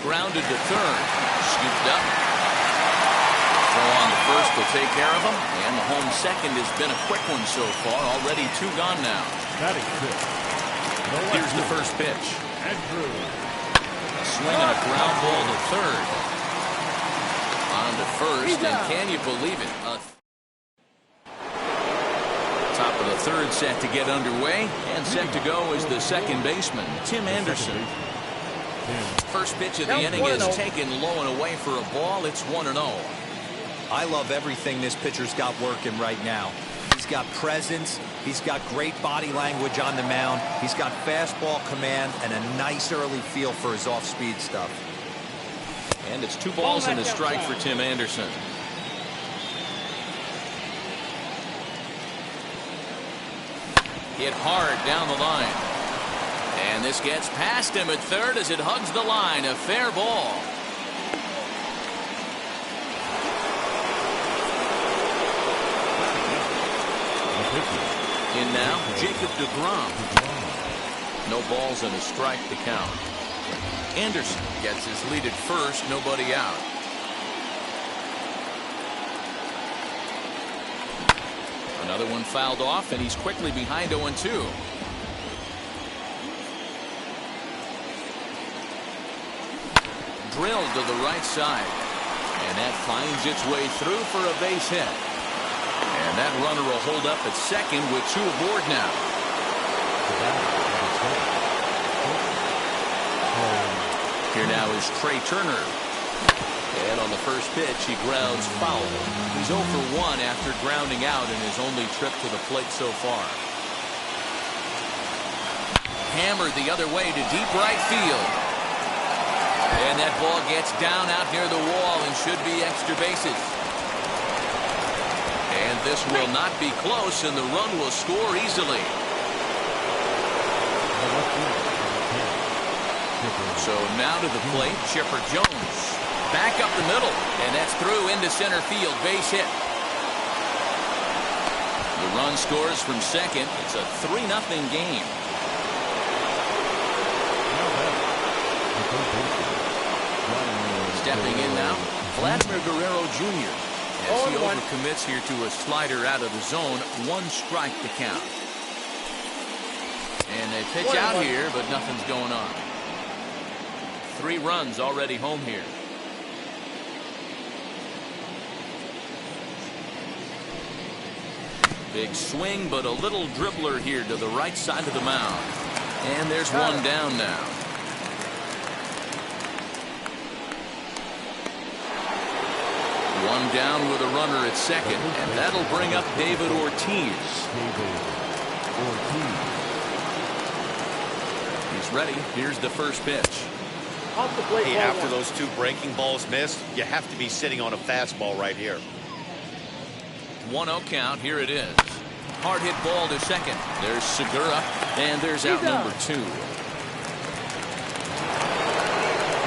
Grounded to third. Scooped up. So on the first will take care of him, and the home second has been a quick one so far. Already 2 gone now. Here's the first pitch. A swing and a ground ball to third. On to first, and can you believe it? Top of the third set to get underway, and set to go is the second baseman, Tim Anderson. First pitch of the inning is taken low and away for a ball. It's 1-0. I love everything this pitcher's got working right now. He's got presence. He's got great body language on the mound. He's got fastball command and a nice early feel for his off-speed stuff. And it's 2 balls and a strike for Tim Anderson. Hit hard down the line. And this gets past him at third as it hugs the line. A fair ball. In now, Jacob deGrom. No balls and a strike to count. Anderson gets his lead at first, nobody out. Another one fouled off, and he's quickly behind 0-2. Drilled to the right side. And that finds its way through for a base hit. And that runner will hold up at second with 2 aboard now. Here now is Trey Turner. And on the first pitch, he grounds foul. He's 0 for 1 after grounding out in his only trip to the plate so far. Hammered the other way to deep right field. And that ball gets down out near the wall and should be extra bases. And this will not be close, and the run will score easily. So now to the plate, Chipper Jones. Back up the middle, and that's through into center field. Base hit. The run scores from second. It's a 3-0 game. Stepping in now, Vladimir Guerrero Jr. as he overcommits here to a slider out of the zone. 1 strike to count. And they pitch out here, but nothing's going on. 3 runs already home here. Big swing, but a little dribbler here to the right side of the mound. And there's 1 down now. One down with a runner at second, and that'll bring up David Ortiz. He's ready. Here's the first pitch. Hey, after those 2 breaking balls missed, you have to be sitting on a fastball right here. 1-0 count. Here it is. Hard hit ball to second. There's Segura, and there's out number 2.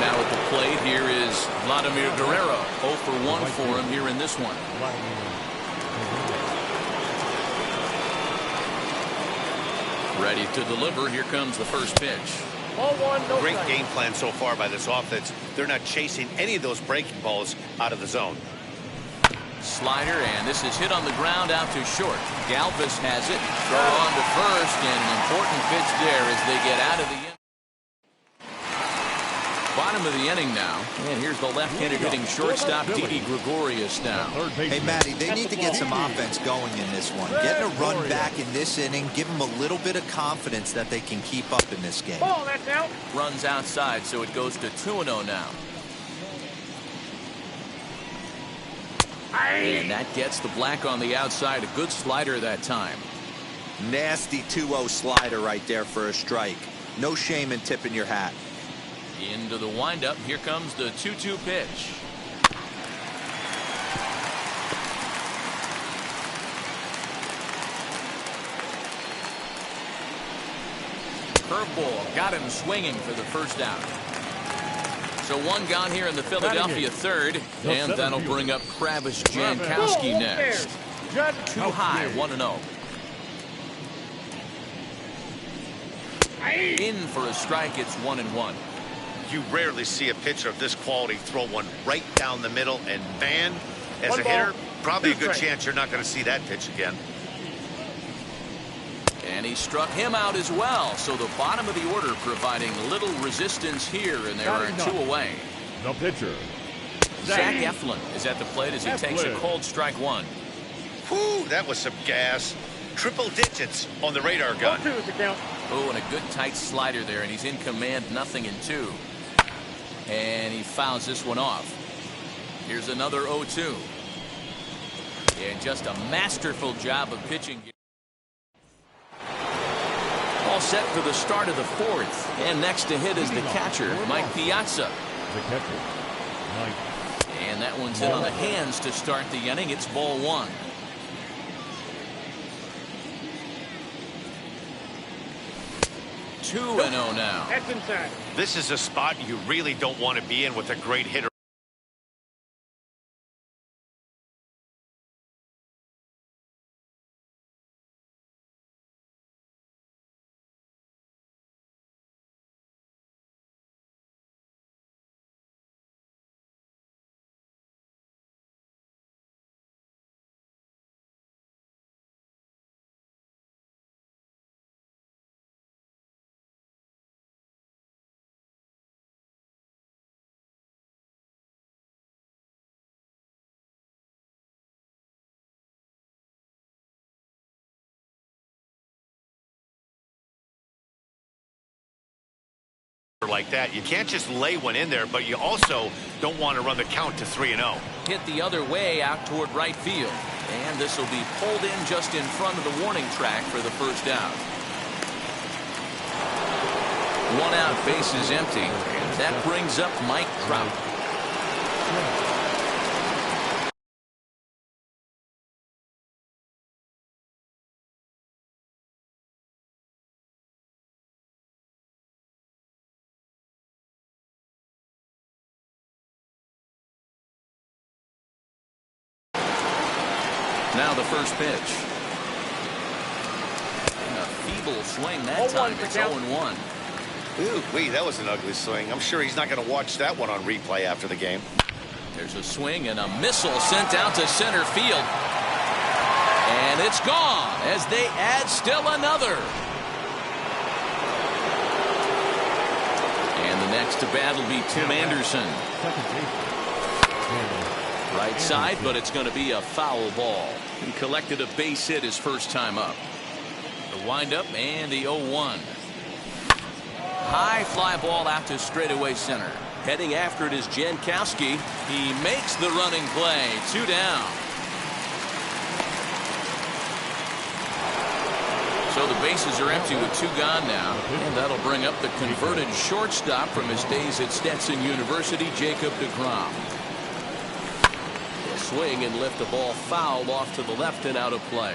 Now at the plate, here is Vladimir Guerrero. 0 for 1 for him here in this one. Ready to deliver. Here comes the first pitch. Great game plan so far by this offense. They're not chasing any of those breaking balls out of the zone. Slider, and this is hit on the ground out to short. Galvis has it. Throw on to first, and an important pitch there as they get out of the inning. Bottom of the inning now, and here's the left-handed hitting shortstop Didi Gregorius now. Hey, Matty, they need to get some offense going in this one. Getting a run back in this inning, give them a little bit of confidence that they can keep up in this game. Runs outside, so it goes to 2-0 now. And that gets the black on the outside. A good slider that time. Nasty 2-0 slider right there for a strike. No shame in tipping your hat. Into the windup. Here comes the 2-2 pitch. Curveball got him swinging for the first out. So one gone here in the Philadelphia third, and that'll bring up Travis Jankowski next. Too high, 1-0. In for a strike, it's 1-1. You rarely see a pitcher of this quality throw one right down the middle, and man, as a hitter, probably a good chance you're not going to see that pitch again. And he struck him out as well, so the bottom of the order providing little resistance here, and there are 2 away. The pitcher, Zach Eflin is at the plate as he takes a cold strike 1. Whew, that was some gas. Triple digits on the radar gun. Oh, and a good tight slider there, and he's in command, 0-2. And he fouls this one off. Here's another 0-2. And just a masterful job of pitching. All set for the start of the 4th. And next to hit is the catcher, Mike Piazza. the catcher, Mike. And that one's in on the hands to start the inning. It's ball 1. Two and 0 now. That's inside. This is a spot you really don't want to be in with a great hitter. Like that, you can't just lay one in there, but you also don't want to run the count to 3-0. Hit the other way out toward right field, and this will be pulled in just in front of the warning track for the first out. 1 out, base is empty. That brings up Mike Trout. Now the first pitch. And a feeble swing that time. It's 0-1. Ooh, wee, that was an ugly swing. I'm sure he's not going to watch that one on replay after the game. There's a swing and a missile sent out to center field. And it's gone as they add still another. And the next to bat will be Tim Anderson. Right side, but it's going to be a foul ball. He collected a base hit his first time up. The windup and the 0-1. High fly ball out to straightaway center. Heading after it is Jankowski. He makes the running play. 2 down. So the bases are empty with 2 gone now. And that'll bring up the converted shortstop from his days at Stetson University, Jacob deGrom. He'll swing and lift the ball foul off to the left and out of play.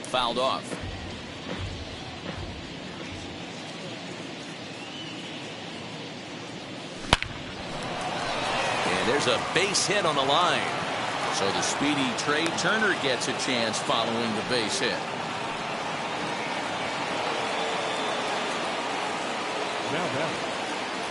Fouled off. And there's a base hit on the line. So the speedy Trey Turner gets a chance following the base hit. Now back,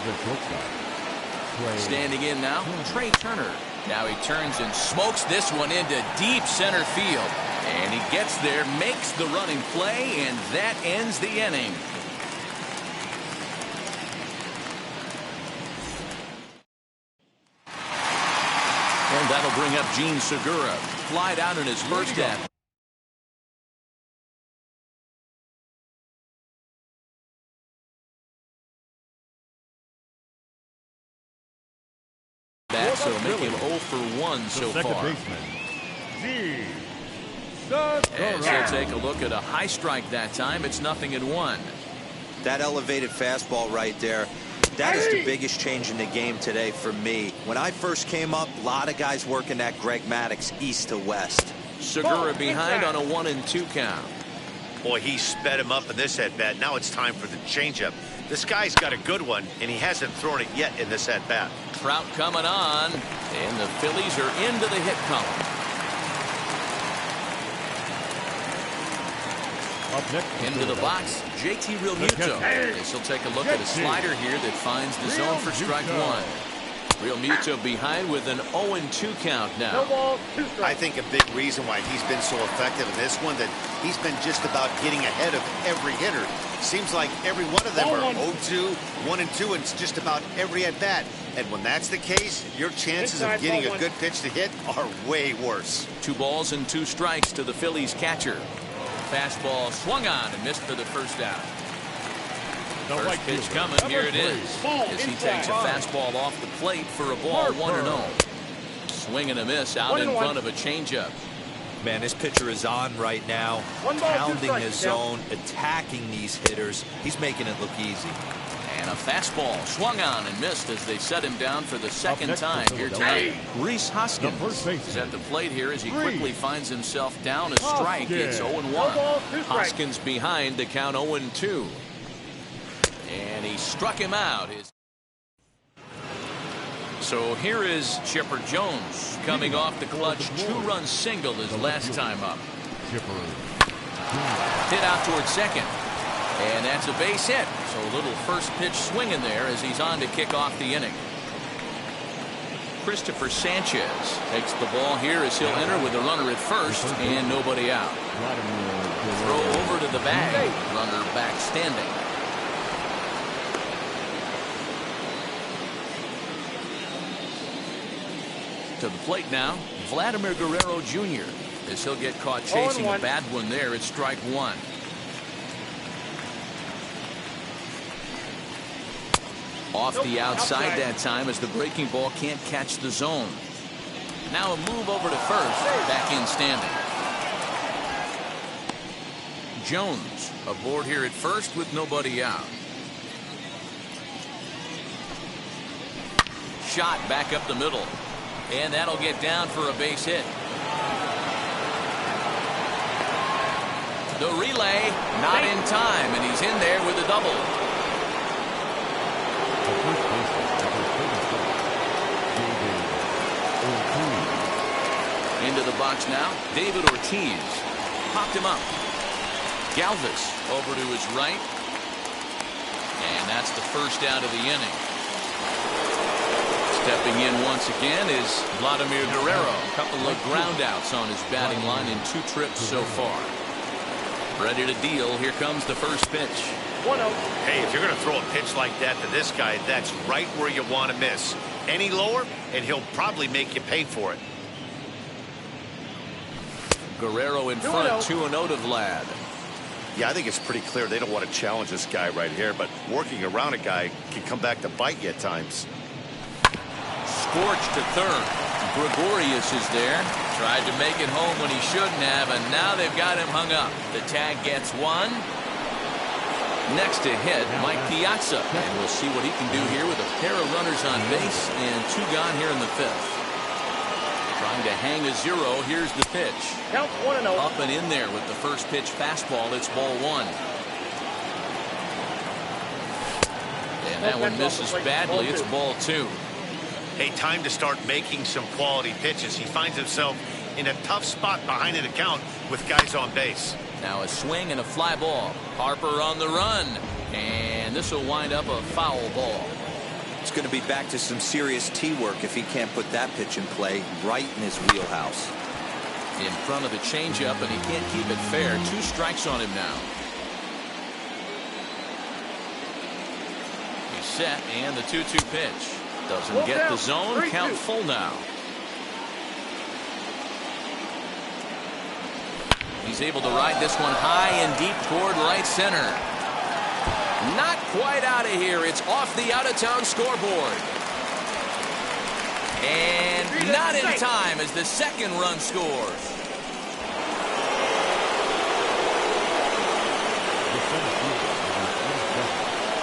the shortstop. Standing in now, Trey Turner. Now he turns and smokes this one into deep center field. And he gets there, makes the running play, and that ends the inning. And that'll bring up Jean Segura. Flied out in his first at. So make him 0 for 1 so second far. Baseman, As he'll take a look at a high strike that time, it's 0-1. That elevated fastball right there, that is the biggest change in the game today for me. When I first came up, a lot of guys working that Greg Maddux east to west. Segura behind on a 1-2 count. Boy, he sped him up in this at-bat. Now it's time for the changeup. This guy's got a good one, and he hasn't thrown it yet in this at-bat. Trout coming on, and the Phillies are into the hit column. up next. Into the box, JT Realmuto. As he'll take a look at a slider here that finds the zone for strike 1. Realmuto behind with an 0-2 count now. I think a big reason why he's been so effective in this one that he's been just about getting ahead of every hitter. Seems like every one of them are 0-2, 1-2, and it's just about every at bat. And when that's the case, your chances of getting a good pitch to hit are way worse. 2 balls and 2 strikes to the Phillies catcher. Fastball swung on and missed for the first out. First pitch coming, here it is. As he takes a fastball off the plate for a ball 1-0. Swing and a miss out in front of a changeup. Man, this pitcher is on right now, pounding his zone, attacking these hitters. He's making it look easy. And a fastball swung on and missed as they set him down for the second time here tonight. Rhys Hoskins is at the plate here as he quickly finds himself down a strike. It's 0-1. Hoskins behind to count 0-2. And he struck him out. So here is Chipper Jones coming off the clutch 2-run single his last time up. Hit out towards second. And that's a base hit. So a little first pitch swing in there as he's on to kick off the inning. Christopher Sanchez takes the ball here as he'll enter with a runner at first and nobody out. Throw over to the bag. Runner back standing. To the plate now, Vladimir Guerrero Jr. as he'll get caught chasing a bad one there at strike 1. Off the outside that time as the breaking ball can't catch the zone. Now a move over to first, back in standing. Jones aboard here at first with nobody out. Shot back up the middle. And that'll get down for a base hit. The relay not in time, and he's in there with a double. Into the box now, David Ortiz popped him up. Galvis over to his right. And that's the first out of the inning. Stepping in once again is Vladimir Guerrero. A couple of groundouts on his batting line in 2 trips so far. Ready to deal. Here comes the first pitch. 1-0. Hey, if you're going to throw a pitch like that to this guy, that's right where you want to miss. Any lower, and he'll probably make you pay for it. Guerrero in front, 2-0 to Vlad. Yeah, I think it's pretty clear they don't want to challenge this guy right here, but working around a guy can come back to bite you at times. Scorched to third. Gregorius is there. Tried to make it home when he shouldn't have, and now they've got him hung up. The tag gets one. Next to hit, Mike Piazza. And we'll see what he can do here with a pair of runners on base and 2 gone here in the 5th. Trying to hang a 0. Here's the pitch. Count 1-0. Up and in there with the first pitch fastball. It's ball 1. And that one misses badly. It's ball 2. Hey, time to start making some quality pitches. He finds himself in a tough spot behind an account with guys on base. Now a swing and a fly ball. Harper on the run. And this will wind up a foul ball. It's going to be back to some serious tee work if he can't put that pitch in play right in his wheelhouse. In front of the changeup, and he can't keep it fair. 2 strikes on him now. He's set, and the 2-2 pitch. Doesn't get the zone. Count full now. He's able to ride this one high and deep toward right center. Not quite out of here. It's off the out-of-town scoreboard. And not in time as the second run scores.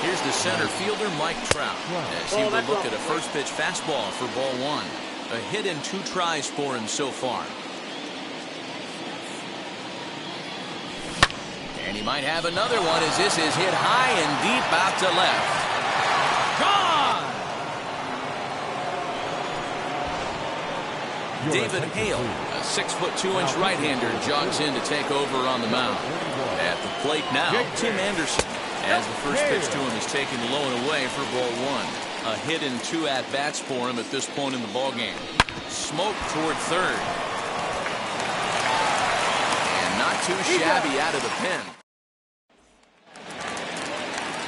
Here's the center fielder, Mike Trout, as he will look at a first pitch fastball for ball 1. A hit in 2 tries for him so far. And he might have another one as this is hit high and deep out to left. Gone! David Hale, a 6'2" right-hander, jogs in to take over on the mound. At the plate now, Tim Anderson, as the first pitch to him is taken low and away for ball 1. A hit in 2 at-bats for him at this point in the ballgame. Smoke toward third. And not too shabby out of the pen.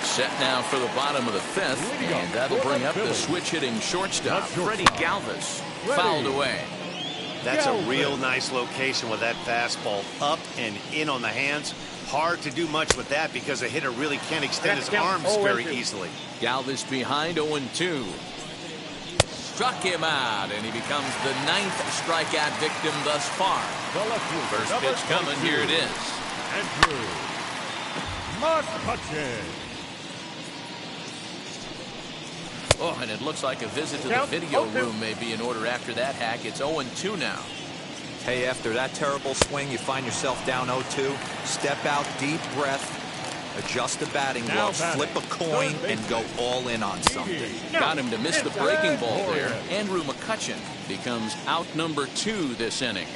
Set now for the bottom of the 5th, and that'll bring up the switch-hitting shortstop, Freddie Galvis, fouled away. That's a real nice location with that fastball up and in on the hands. Hard to do much with that because a hitter really can't extend his arms very easily. Galvis behind 0-2. Struck him out, and he becomes the 9th strikeout victim thus far. First pitch coming, here it is. Andrew McCutchen. Oh, and it looks like a visit to the video room may be in order after that hack. It's 0-2 now. Hey, after that terrible swing, you find yourself down 0-2. Step out, deep breath, adjust the batting gloves, flip a coin, and go all in on something. Got him to miss the breaking ball there. Andrew McCutchen becomes out number 2 this inning.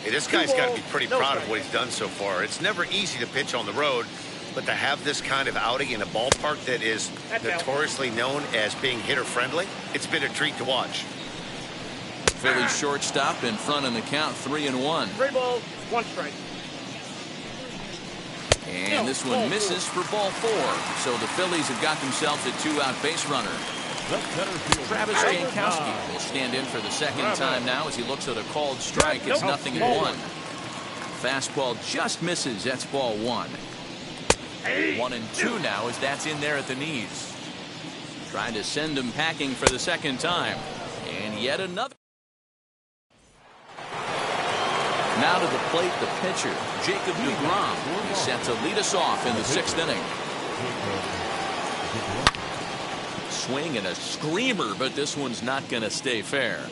Hey, this guy's got to be pretty proud of what he's done so far. It's never easy to pitch on the road, but to have this kind of outing in a ballpark that is notoriously known as being hitter-friendly, it's been a treat to watch. Phillies shortstop in front in the count, 3-1. 3 balls, 1 strike. And this one misses for ball 4. So the Phillies have got themselves a 2-out base runner. Travis Jankowski will stand in for the second time now as he looks at a called strike. It's 0-1. Fastball just misses. That's ball 1. 1-2 now as that's in there at the knees. Trying to send him packing for the second time. And yet another. Now to the plate, the pitcher, Jacob deGrom. He's set to lead us off in the 6th inning. Swing and a screamer, but this one's not going to stay fair.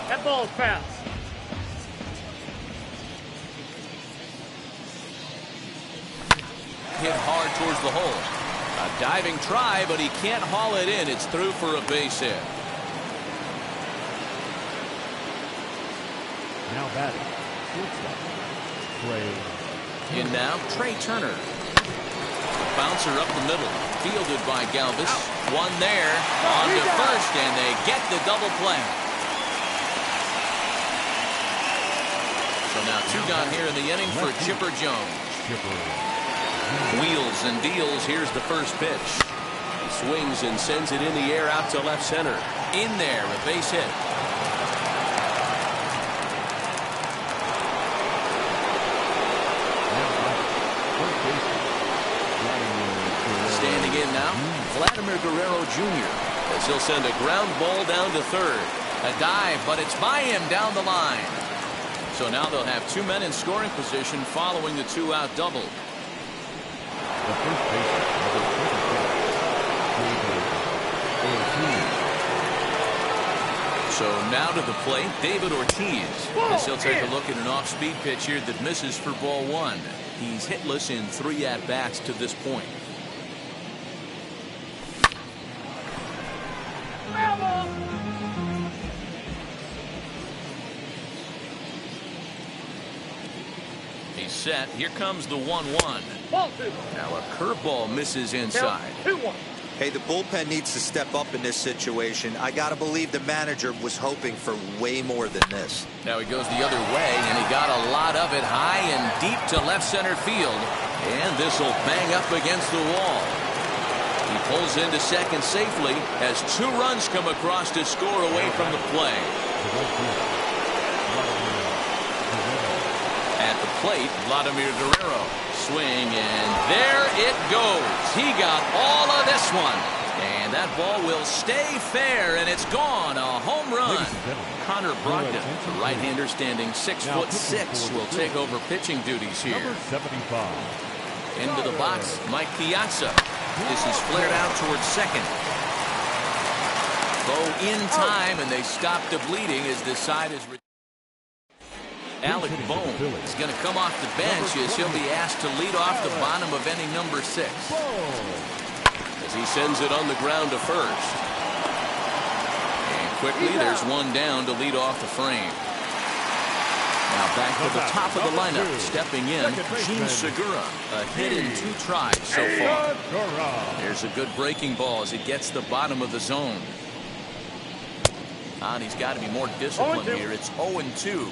That ball's fast. Hit hard towards the hole. A diving try, but he can't haul it in. It's through for a base hit. Now batting, Trey. In now, Trey Turner. Bouncer up the middle, fielded by Galvis. One there, on to first, and they get the double play. So now 2 gone here in the inning for Chipper Jones. Wheels and deals. Here's the first pitch. He swings and sends it in the air out to left center. In there, a base hit. in now, Vladimir Guerrero Jr. as he'll send a ground ball down to third. A dive, but it's by him down the line. So now they'll have 2 men in scoring position following the 2-out double. The first baseman, number 26, So now to the plate, David Ortiz, as he'll take a look at an off-speed pitch here that misses for ball 1. He's hitless in 3 at-bats to this point. He's set. Here comes the 1-1. Ball 2. Now a curveball misses inside. 2-1. Hey, the bullpen needs to step up in this situation. I got to believe the manager was hoping for way more than this. Now he goes the other way, and he got a lot of it high and deep to left center field. And this will bang up against the wall. He pulls into second safely as 2 runs come across to score away from the play. At the plate, Vladimir Guerrero. Swing, and there it goes. He got all of this one. And that ball will stay fair, and it's gone. A home run. Connor Brogdon, the right-hander standing 6'6", will take over pitching duties here. number 75. Into the box, Mike Piazza. This is flared out towards second. Bo in time, and they stop the bleeding as this side is... Alec Bohm is going to come off the bench as he'll be asked to lead off the bottom of inning number 6. As he sends it on the ground to first. And quickly there's one down to lead off the frame. Now back to the top of the lineup. Stepping in, Gene Segura. A hit in 2 tries so far. There's a good breaking ball as he gets the bottom of the zone. And he's got to be more disciplined here. It's 0-2.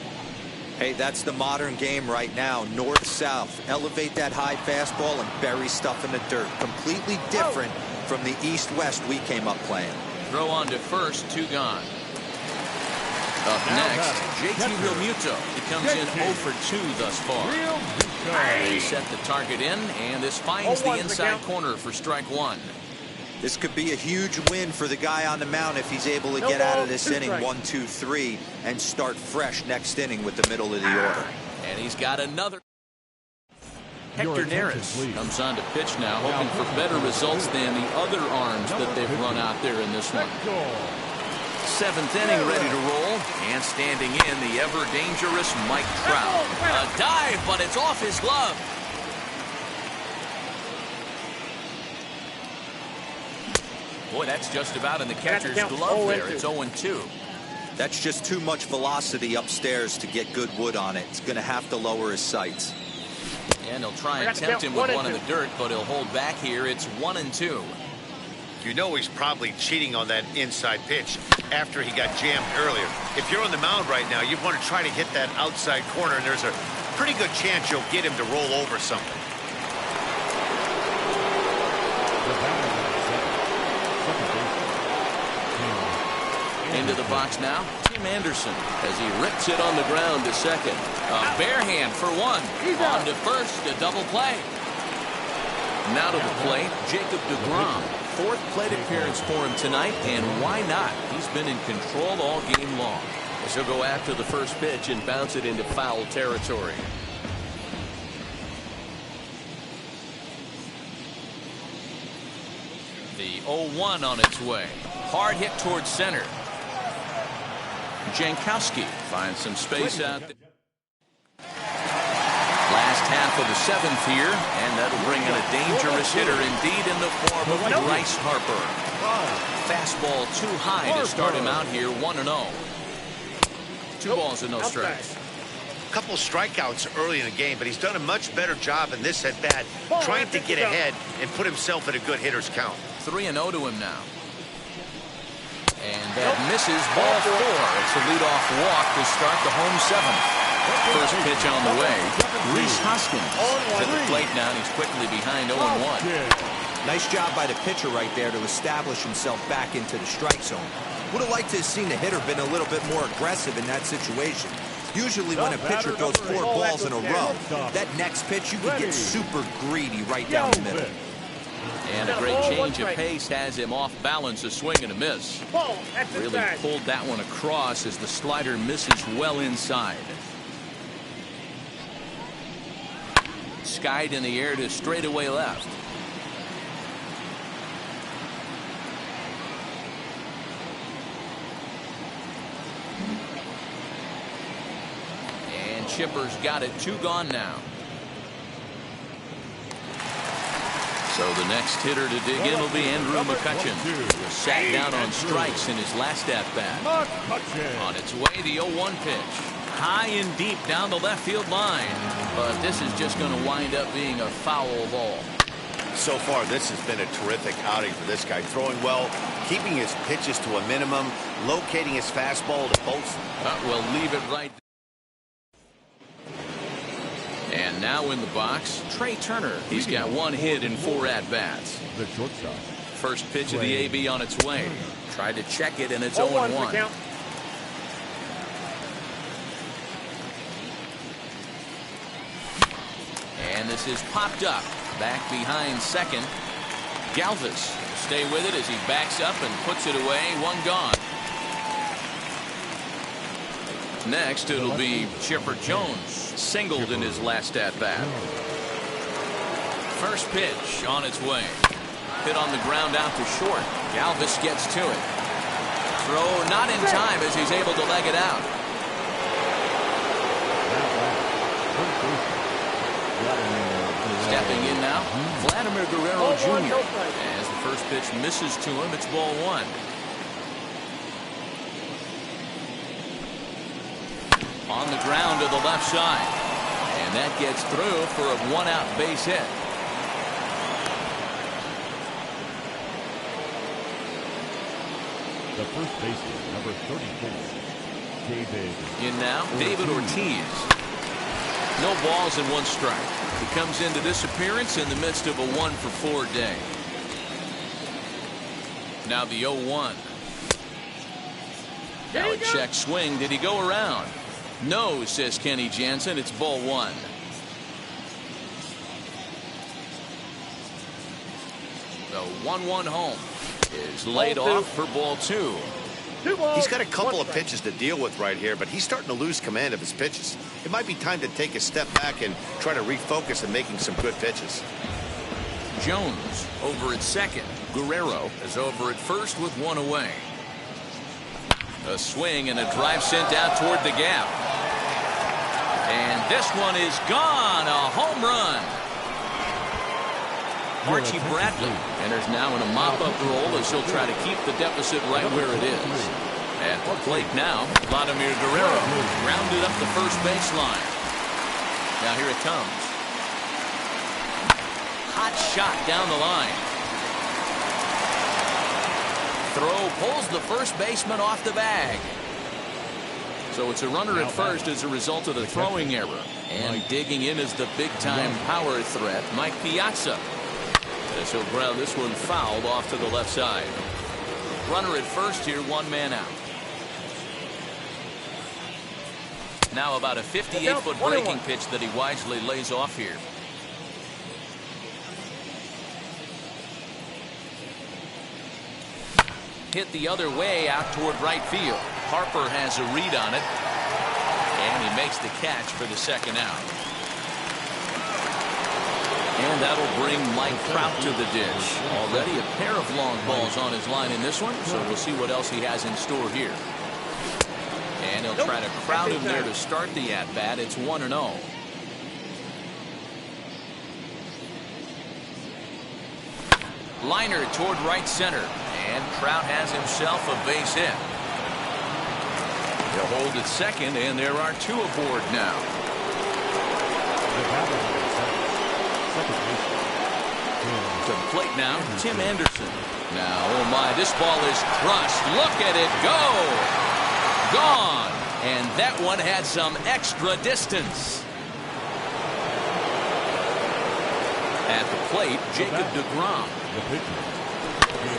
Hey, that's the modern game right now. North-south. Elevate that high fastball and bury stuff in the dirt. Completely different from the east-west we came up playing. Throw on to first, 2 gone. Up next, JT Realmuto. He comes in 0 for 2 thus far. They set the target in, and this finds the inside corner for strike 1. This could be a huge win for the guy on the mound if he's able to get out of this inning 1-2-3 and start fresh next inning with the middle of the order. And he's got another. Hector Neris comes on to pitch now, hoping for better results than the other arms that they've run out there in this one. 7th inning ready to roll, and standing in the ever-dangerous Mike Trout. A dive, but it's off his glove. Boy, that's just about in the catcher's glove there. It's 0-2. That's just too much velocity upstairs to get good wood on it. It's going to have to lower his sights. And he'll try and tempt him with one in the dirt, but he'll hold back here. It's 1-2. You know he's probably cheating on that inside pitch after he got jammed earlier. If you're on the mound right now, you want to try to hit that outside corner, and there's a pretty good chance you'll get him to roll over something. Into the box now, Tim Anderson, as he rips it on the ground to second. A bare hand for 1. On to first, a double play. Now to the plate, Jacob deGrom. 4th plate appearance for him tonight, and why not? He's been in control all game long. As he'll go after the first pitch and bounce it into foul territory. The 0-1 on its way. Hard hit towards center. Jankowski finds some space out there. Last half of the 7th here, and that'll bring in a dangerous hitter indeed in the form of Bryce Harper. Fastball too high to start him out here, 1-0. 2 balls and no strikes. A couple strikeouts early in the game, but he's done a much better job in this at bat, trying to get ahead and put himself at a good hitter's count. 3-0 to him now. And that misses ball 4. It's a leadoff walk to start the home 7th. First pitch on the way. Rhys Hoskins at the plate now, and he's quickly behind 0-1. Nice job by the pitcher right there to establish himself back into the strike zone. Would have liked to have seen the hitter been a little bit more aggressive in that situation. Usually when a pitcher goes 4 balls in a row, that next pitch you could get super greedy right down the middle. And And a great change of pace has him off balance, a swing and a miss. Ball, that's Really inside. pulled that one across as the slider misses well inside. Skied in the air to straightaway left. And Chipper's got it, 2 gone now. So the next hitter to dig in will be Andrew McCutchen, who sat down on strikes in his last at-bat. On its way, the 0-1 pitch. High and deep down the left field line. But this is just going to wind up being a foul ball. So far, this has been a terrific outing for this guy. Throwing well, keeping his pitches to a minimum, locating his fastball to both. We'll leave it right. And now in the box, Trey Turner. He's got 1 hit in 4 at-bats. The shortstop. First pitch of the AB on its way. Tried to check it, and it's 0-1 0-1. count. And this is popped up. Back behind second. Galvis will stay with it as he backs up and puts it away. 1 gone. Next, it'll be Chipper Jones. Singled in his last at-bat. First pitch on its way. Hit on the ground out to short. Galvis gets to it. Throw not in time as he's able to leg it out. Stepping in now, Vladimir Guerrero Jr. As the first pitch misses to him, it's ball 1. On the ground to the left side. And that gets through for a 1-out base hit. The first baseman, number 34, David. In now, David Ortiz. No balls and 1 strike. He comes into this appearance in the midst of a 1-for-4 day. Now the 0-1. Now a check swing. Did he go around? No, says Kenny Jansen. It's ball 1. The 1-1 home is laid off for ball 2. 2 balls, He's got a couple 1 of strike. pitches to deal with right here, but he's starting to lose command of his pitches. It might be time to take a step back and try to refocus on making some good pitches. Jones over at second. Guerrero is over at first with 1 away. A swing and a drive sent out toward the gap. And this one is gone. A home run. Archie Bradley enters now in a mop-up role as he'll try to keep the deficit right where it is. At the plate now, Vladimir Guerrero rounded up the first baseline. Now here it comes. Hot shot down the line. Throw pulls the first baseman off the bag. So it's a runner at first as a result of the throwing error. And digging in is the big-time power threat, Mike Piazza. As he'll ground this one fouled off to the left side. Runner at first here, 1 man out. Now about a 58-foot breaking pitch that he wisely lays off here. Hit the other way out toward right field. Harper has a read on it. And he makes the catch for the 2nd out. And that'll bring Mike Trout to the dish. Already a pair of long balls on his line in this one, so we'll see what else he has in store here. And he'll try to crowd him there to start the at-bat. It's 1-0. Liner toward right center. And Trout has himself a base hit. They'll hold at second, and there are 2 aboard now. To the plate now, Tim Anderson. Now, oh my, this ball is crushed. Look at it go. Gone. And that one had some extra distance. At the plate, Jacob deGrom.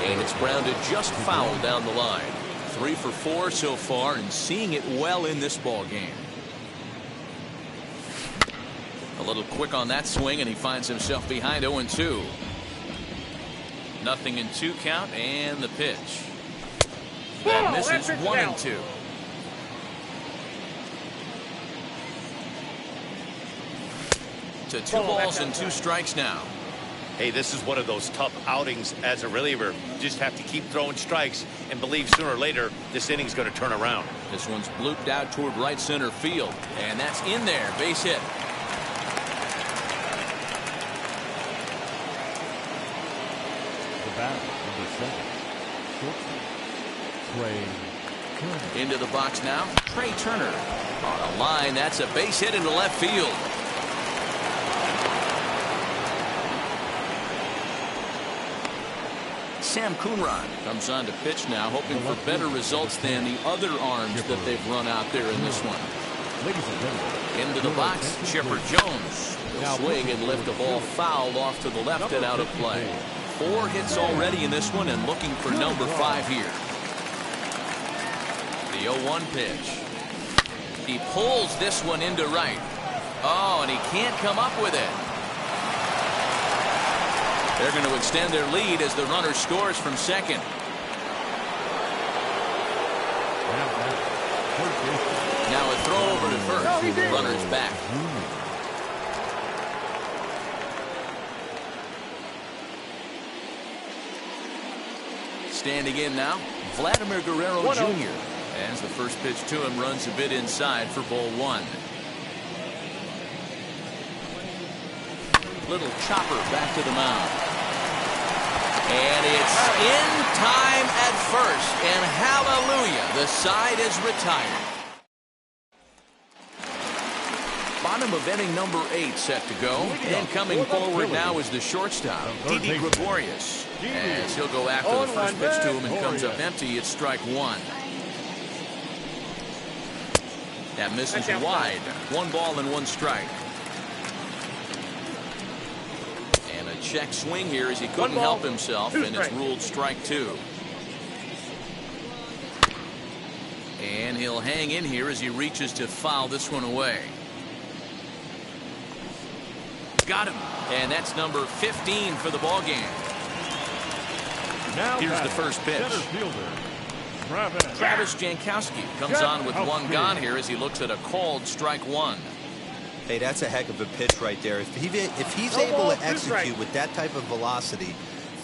And it's grounded just foul down the line. 3 for 4 so far and seeing it well in this ball game. A little quick on that swing and he finds himself behind 0-2. 0-2 count, and the pitch. That misses 1-2. To 2 balls and 2 strikes now. Hey, this is one of those tough outings as a reliever. You just have to keep throwing strikes and believe sooner or later this inning's going to turn around. This one's blooped out toward right center field, and that's in there. Base hit. The bat, number 7, shortstop, Trey Turner. Into the box now, Trey Turner. On a line, that's a base hit into left field. Sam Coonrod comes on to pitch now, hoping for better results than the other arms that they've run out there in this one. Ladies and gentlemen, Into the box, Chipper Jones. He'll swing and lift the ball foul off to the left and out of play. 4 hits already in this one and looking for number 5 here. The 0-1 pitch. He pulls this one into right. Oh, and he can't come up with it. They're going to extend their lead as the runner scores from second. Now a throw over to first. Runner's back. Standing in now, Vladimir Guerrero Jr. As the first pitch to him runs a bit inside for ball 1. Little chopper back to the mound. And it's in time at first. And hallelujah, the side is retired. Bottom of inning number 8 set to go. And coming forward now is the shortstop, Didi Gregorius. As he'll go after the first pitch to him and comes up empty. It's strike 1. That misses wide. 1 ball and 1 strike. Check swing here as he couldn't help himself, and it's ruled strike 2. And he'll hang in here as he reaches to foul this one away. Got him, and that's number 15 for the ball game. Now here's the first pitch. Travis Jankowski comes on with 1 gone here as he looks at a called strike 1. Hey, that's a heck of a pitch right there. If he's able to execute with that type of velocity,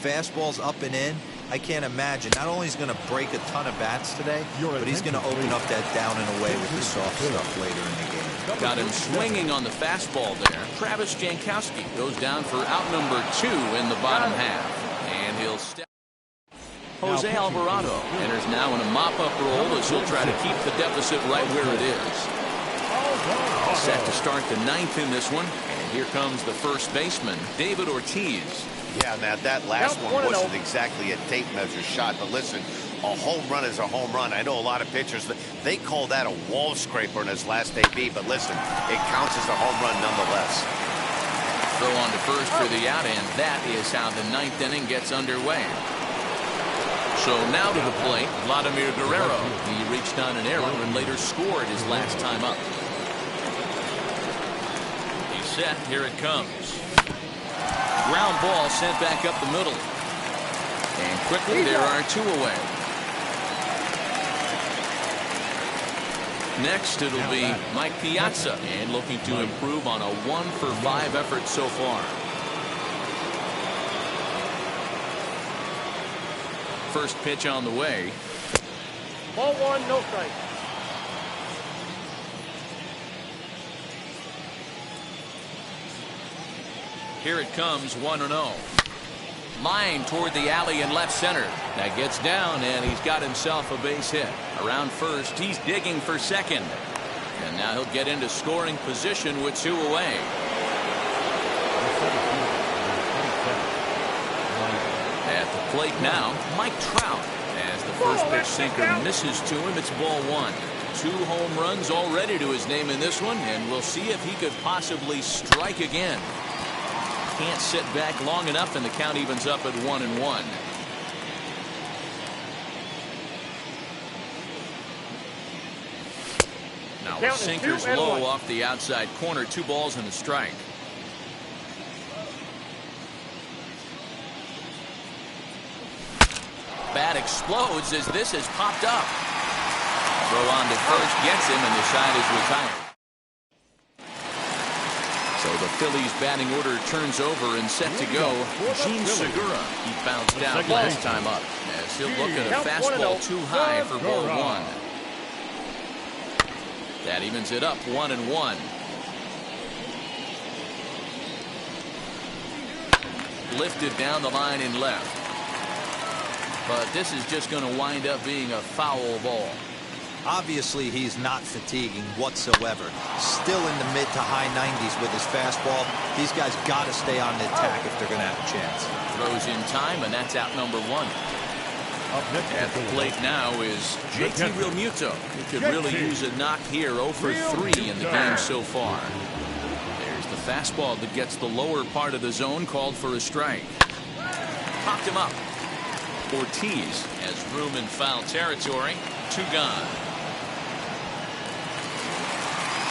fastballs up and in, I can't imagine. Not only is he going to break a ton of bats today, but he's going to open up that down and away with the soft stuff later in the game. Got him swinging on the fastball there. Travis Jankowski goes down for out number 2 in the bottom half. And he'll step. Jose Alvarado enters now in a mop-up role as he'll try to keep the deficit right where it is. Set to start the 9th in this one, and here comes the first baseman, David Ortiz. Yeah, Matt, that last one wasn't exactly a tape measure shot, but listen, a home run is a home run. I know a lot of pitchers, they call that a wall scraper in his last AB, but listen, it counts as a home run nonetheless. Throw on to first for the out, and that is how the 9th inning gets underway. So now to the plate, Vladimir Guerrero. He reached on an error and later scored his last time up. Set, here it comes. Ground ball sent back up the middle. And quickly there are 2 away. Next it'll be Mike Piazza, and looking to improve on a 1-for-5 effort so far. First pitch on the way. Ball 1, no strike. Here it comes, 1-0. Line toward the alley in left center. That gets down, and he's got himself a base hit. Around first, he's digging for second. And now he'll get into scoring position with 2 away. At the plate now, Mike Trout. As the first pitch sinker misses to him, it's ball 1. 2 home runs already to his name in this one, and we'll see if he could possibly strike again. Can't sit back long enough, and the count evens up at 1-1. Now the sinker's low off the outside corner. 2 balls and a strike. bat explodes as this has popped up. Throw on to first gets him, and the side is retired. So the Phillies batting order turns over and set to go. Gene Segura, he bounced out last time up, as he'll look at a fastball too high for ball one. That evens it up 1-1. Lifted down the line in left. But this is just going to wind up being a foul ball. Obviously, he's not fatiguing whatsoever. Still in the mid to high 90s with his fastball. These guys got to stay on the attack if they're going to have a chance. Throws in time, and that's out number one. At the plate now is JT Realmuto, who could really use a knock here. 0 for 3 in the game so far. There's the fastball that gets the lower part of the zone, called for a strike. Popped him up. Ortiz has room in foul territory. 2 gone.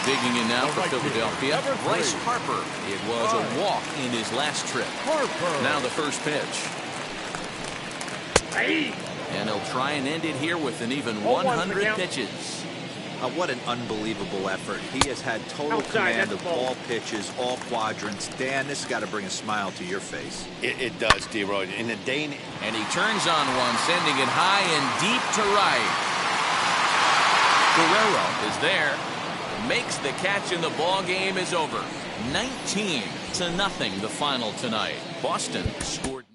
Digging in now for Philadelphia, Bryce Harper. It was a walk in his last trip. Now the first pitch. And he'll try and end it here with an even 100 pitches. What an unbelievable effort. He has had total command of all pitches, all quadrants. Dan, this has got to bring a smile to your face. It does, D-Roy. In the day and he turns on one, sending it high and deep to right. Guerrero is there, makes the catch, and the ball game is over. 19-0 the final tonight. Boston scored.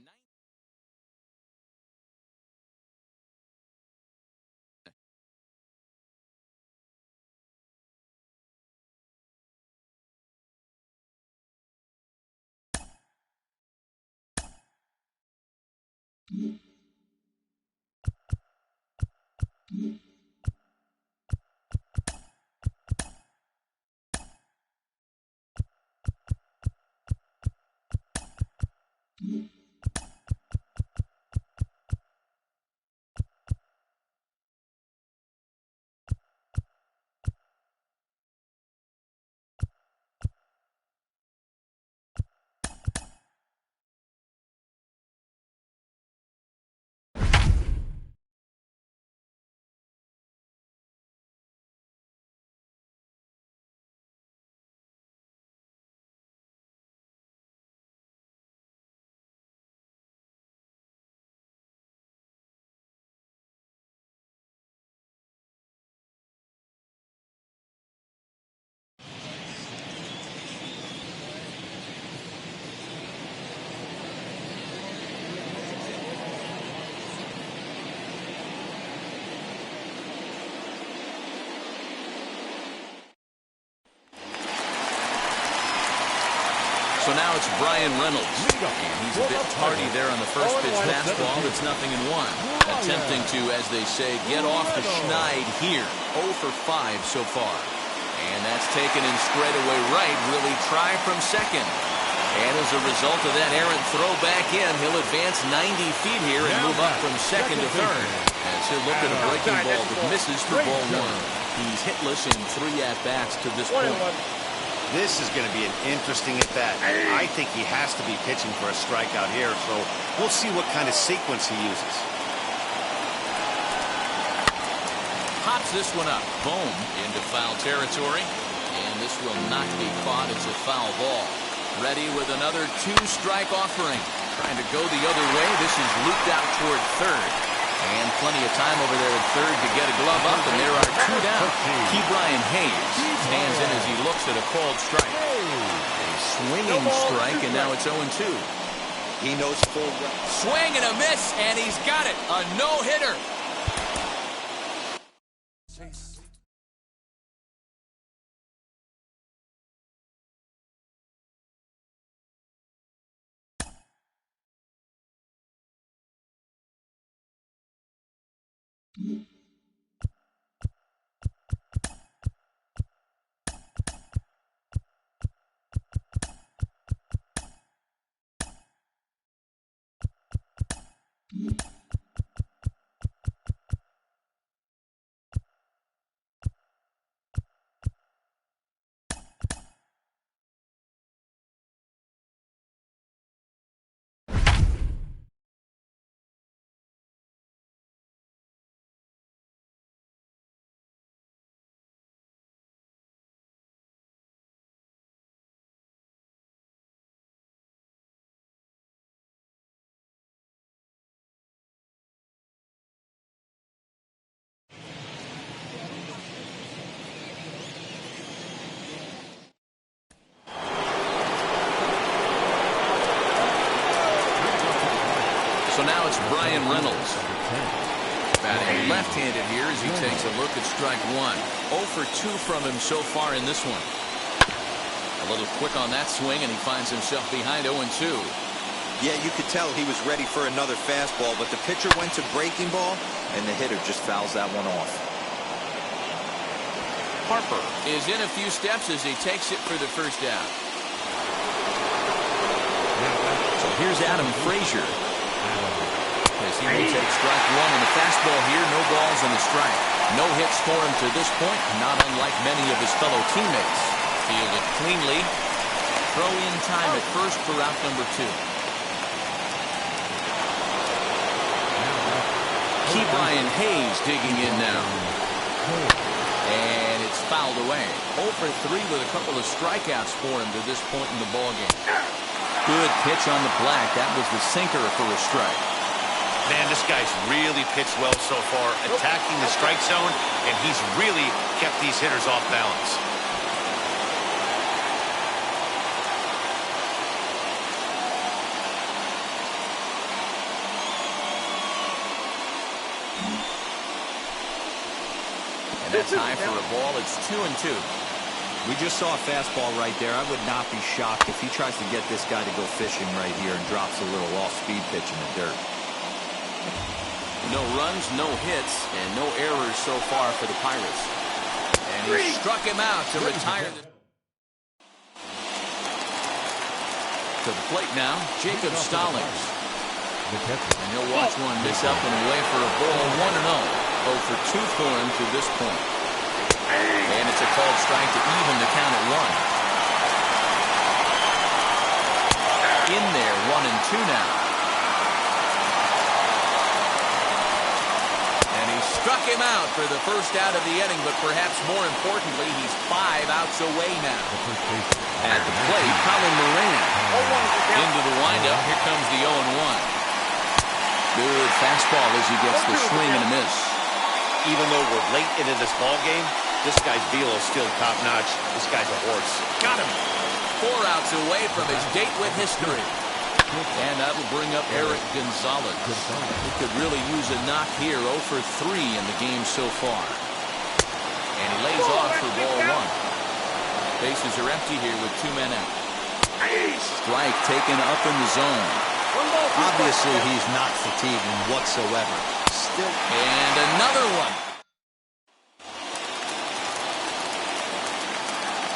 So now it's Brian Reynolds. And he's a bit tardy there on the first pitch fastball. It's 0-1. Attempting to, as they say, get off the schneid here. 0 for 5 so far. And that's taken in straightaway right. Really try from second. And as a result of that errant throw back in, he'll advance 90 feet here and move up from second to third. As he'll look at a breaking ball that misses for ball one. He's hitless in 3 at-bats to this point. This is going to be an interesting at-bat. I think he has to be pitching for a strikeout here, so we'll see what kind of sequence he uses. Pops this one up. Boom, into foul territory. And this will not be caught. It's a foul ball. Ready with another 2-strike offering. Trying to go the other way. This is looped out toward third. And plenty of time over there at third to get a glove up, and there are 2 down. Ke'Bryan Hayes stands in as he looks at a called strike. A swinging strike, and now it's 0-2. He knows full well. Swing and a miss, and he's got it. A no-hitter. It's Brian Reynolds. Batting left-handed here as he takes a look at strike one. 0 for 2 from him so far in this one. A little quick on that swing, and he finds himself behind 0-2. Yeah, you could tell he was ready for another fastball, but the pitcher went to breaking ball, and the hitter just fouls that one off. Harper is in a few steps as he takes it for the first out. So here's Adam Frazier. As he will take strike one on the fastball here. No balls and a strike. No hits for him to this point, not unlike many of his fellow teammates. Fielded cleanly. Throw in time at first for out number 2. Ke'Bryan Hayes digging in now. And it's fouled away. 0 for 3 with a couple of strikeouts for him to this point in the ballgame. Good pitch on the black. That was the sinker for a strike. Man, this guy's really pitched well so far, attacking the strike zone, and he's really kept these hitters off balance. And that's high for a ball. It's 2-2. We just saw a fastball right there. I would not be shocked if he tries to get this guy to go fishing right here and drops a little off-speed pitch in the dirt. No runs, no hits, and no errors so far for the Pirates. And he struck him out to retire. To the plate now, Jacob Stallings. And he'll watch one miss up and away for a ball. 1-0. 0 for 2 for him to this point. And it's a called strike to even the count at 1. In there, 1-2 now. Struck him out for the first out of the inning, but perhaps more importantly, he's 5 outs away now. At the plate, Colin Moran. Into the windup, here comes the 0-1. Good fastball as he gets the swing and a miss. Even though we're late into this ball game, this guy's velo is still top-notch. This guy's a horse. Got him. 4 outs away from his date with history. And that'll bring up Eric Gonzalez. He could really use a knock here. 0 for 3 in the game so far. And he lays off for ball 1. Bases are empty here with 2 men out. Strike taken up in the zone. Obviously, he's not fatiguing whatsoever. Still. And another one.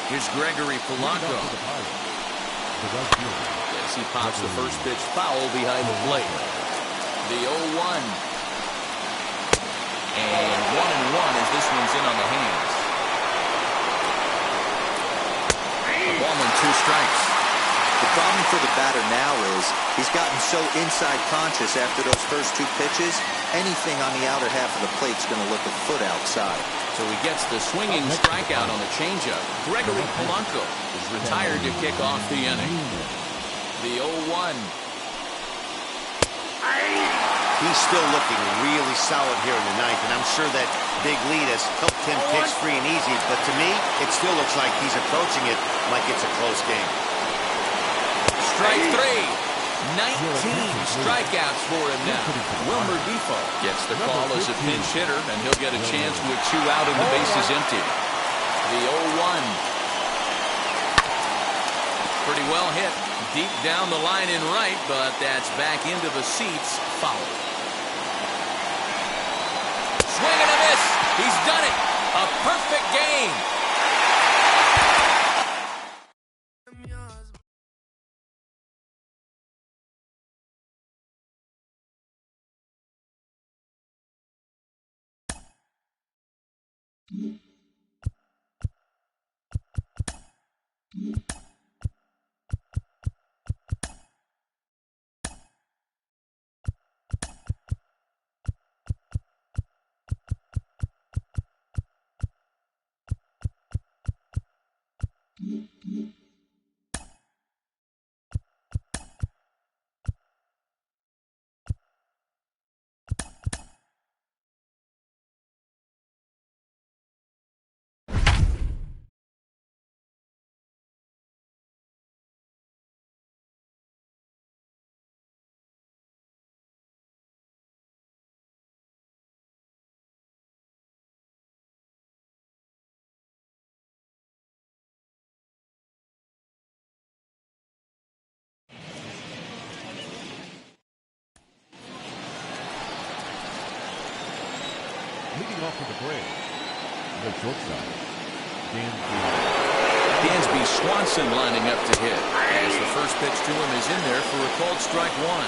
Here's Gregory Polanco. As he pops the first pitch foul behind the plate. The 0-1. And 1-1 as this one's in on the hands. A ball and 2 strikes. The problem for the batter now is he's gotten so inside conscious after those first 2 pitches, anything on the outer half of the plate's going to look a foot outside. So he gets the swinging strikeout on the changeup. Gregory Polanco is retired to kick off the inning. The 0-1. He's still looking really solid here in the 9th, and I'm sure that big lead has helped him pitch free and easy, but to me, it still looks like he's approaching it like it's a close game. Strike 3. 19 strikeouts for him now. Wilmer Difo gets the call as a pinch hitter, and he'll get a chance with 2 out and the bases empty. The 0-1. Pretty well hit. Deep down the line in right, but that's back into the seats. Foul. Swing and a miss. He's done it. A perfect game. Leading off to the grave, the shortstop, Dansby Swanson lining up to hit. As the first pitch to him is in there for a called strike one.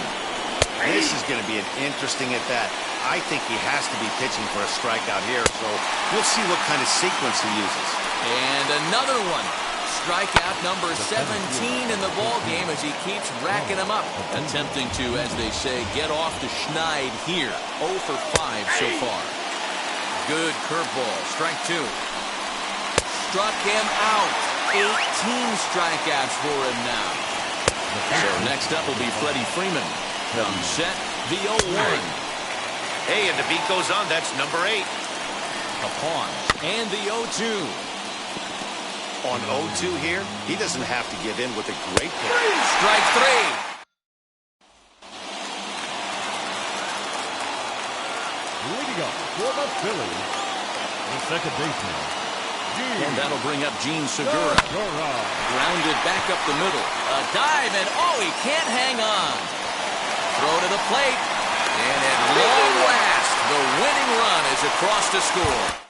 This is going to be an interesting at bat. I think he has to be pitching for a strikeout here, so we'll see what kind of sequence he uses. And another one. Strikeout number 17 in the ball game as he keeps racking them up. Attempting to, as they say, get off the schneid here. 0 for 5 so far. Good curveball. Strike two. Struck him out. 18 strikeouts for him now. So next up will be Freddie Freeman. Comes set, the 0-1. Hey, and the beat goes on. That's number 8. A pause. And the 0-2. On 0-2 here, he doesn't have to give in with a great pitch. Strike three. leading up for the Phillies, the second baseman, And that'll bring up Gene Segura. Grounded back up the middle. A dive, and oh, he can't hang on. Throw to the plate. And at long last, the winning run is across to score.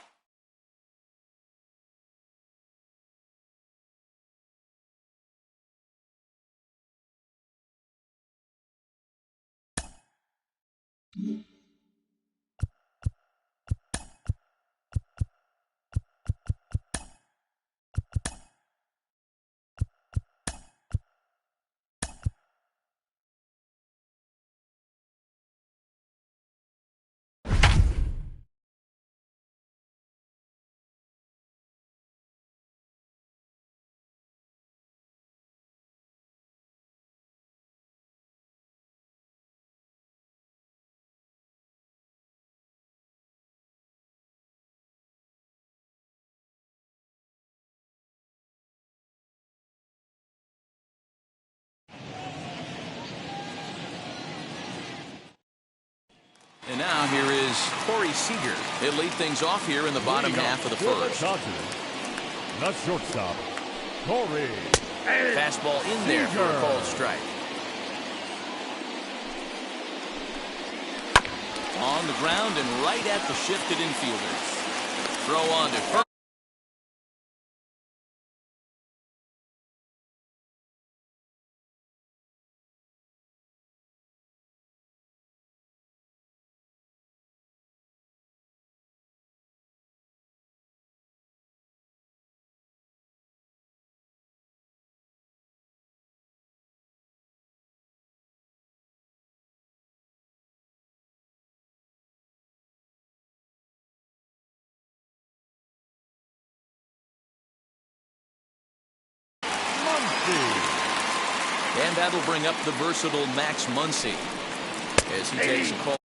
And now here is Corey Seager. He'll lead things off here in the bottom half of the first. The shortstop, Corey. Fastball in there for a called strike. On the ground and right at the shifted infielders. Throw on to first. And that'll bring up the versatile Max Muncy as he takes a call.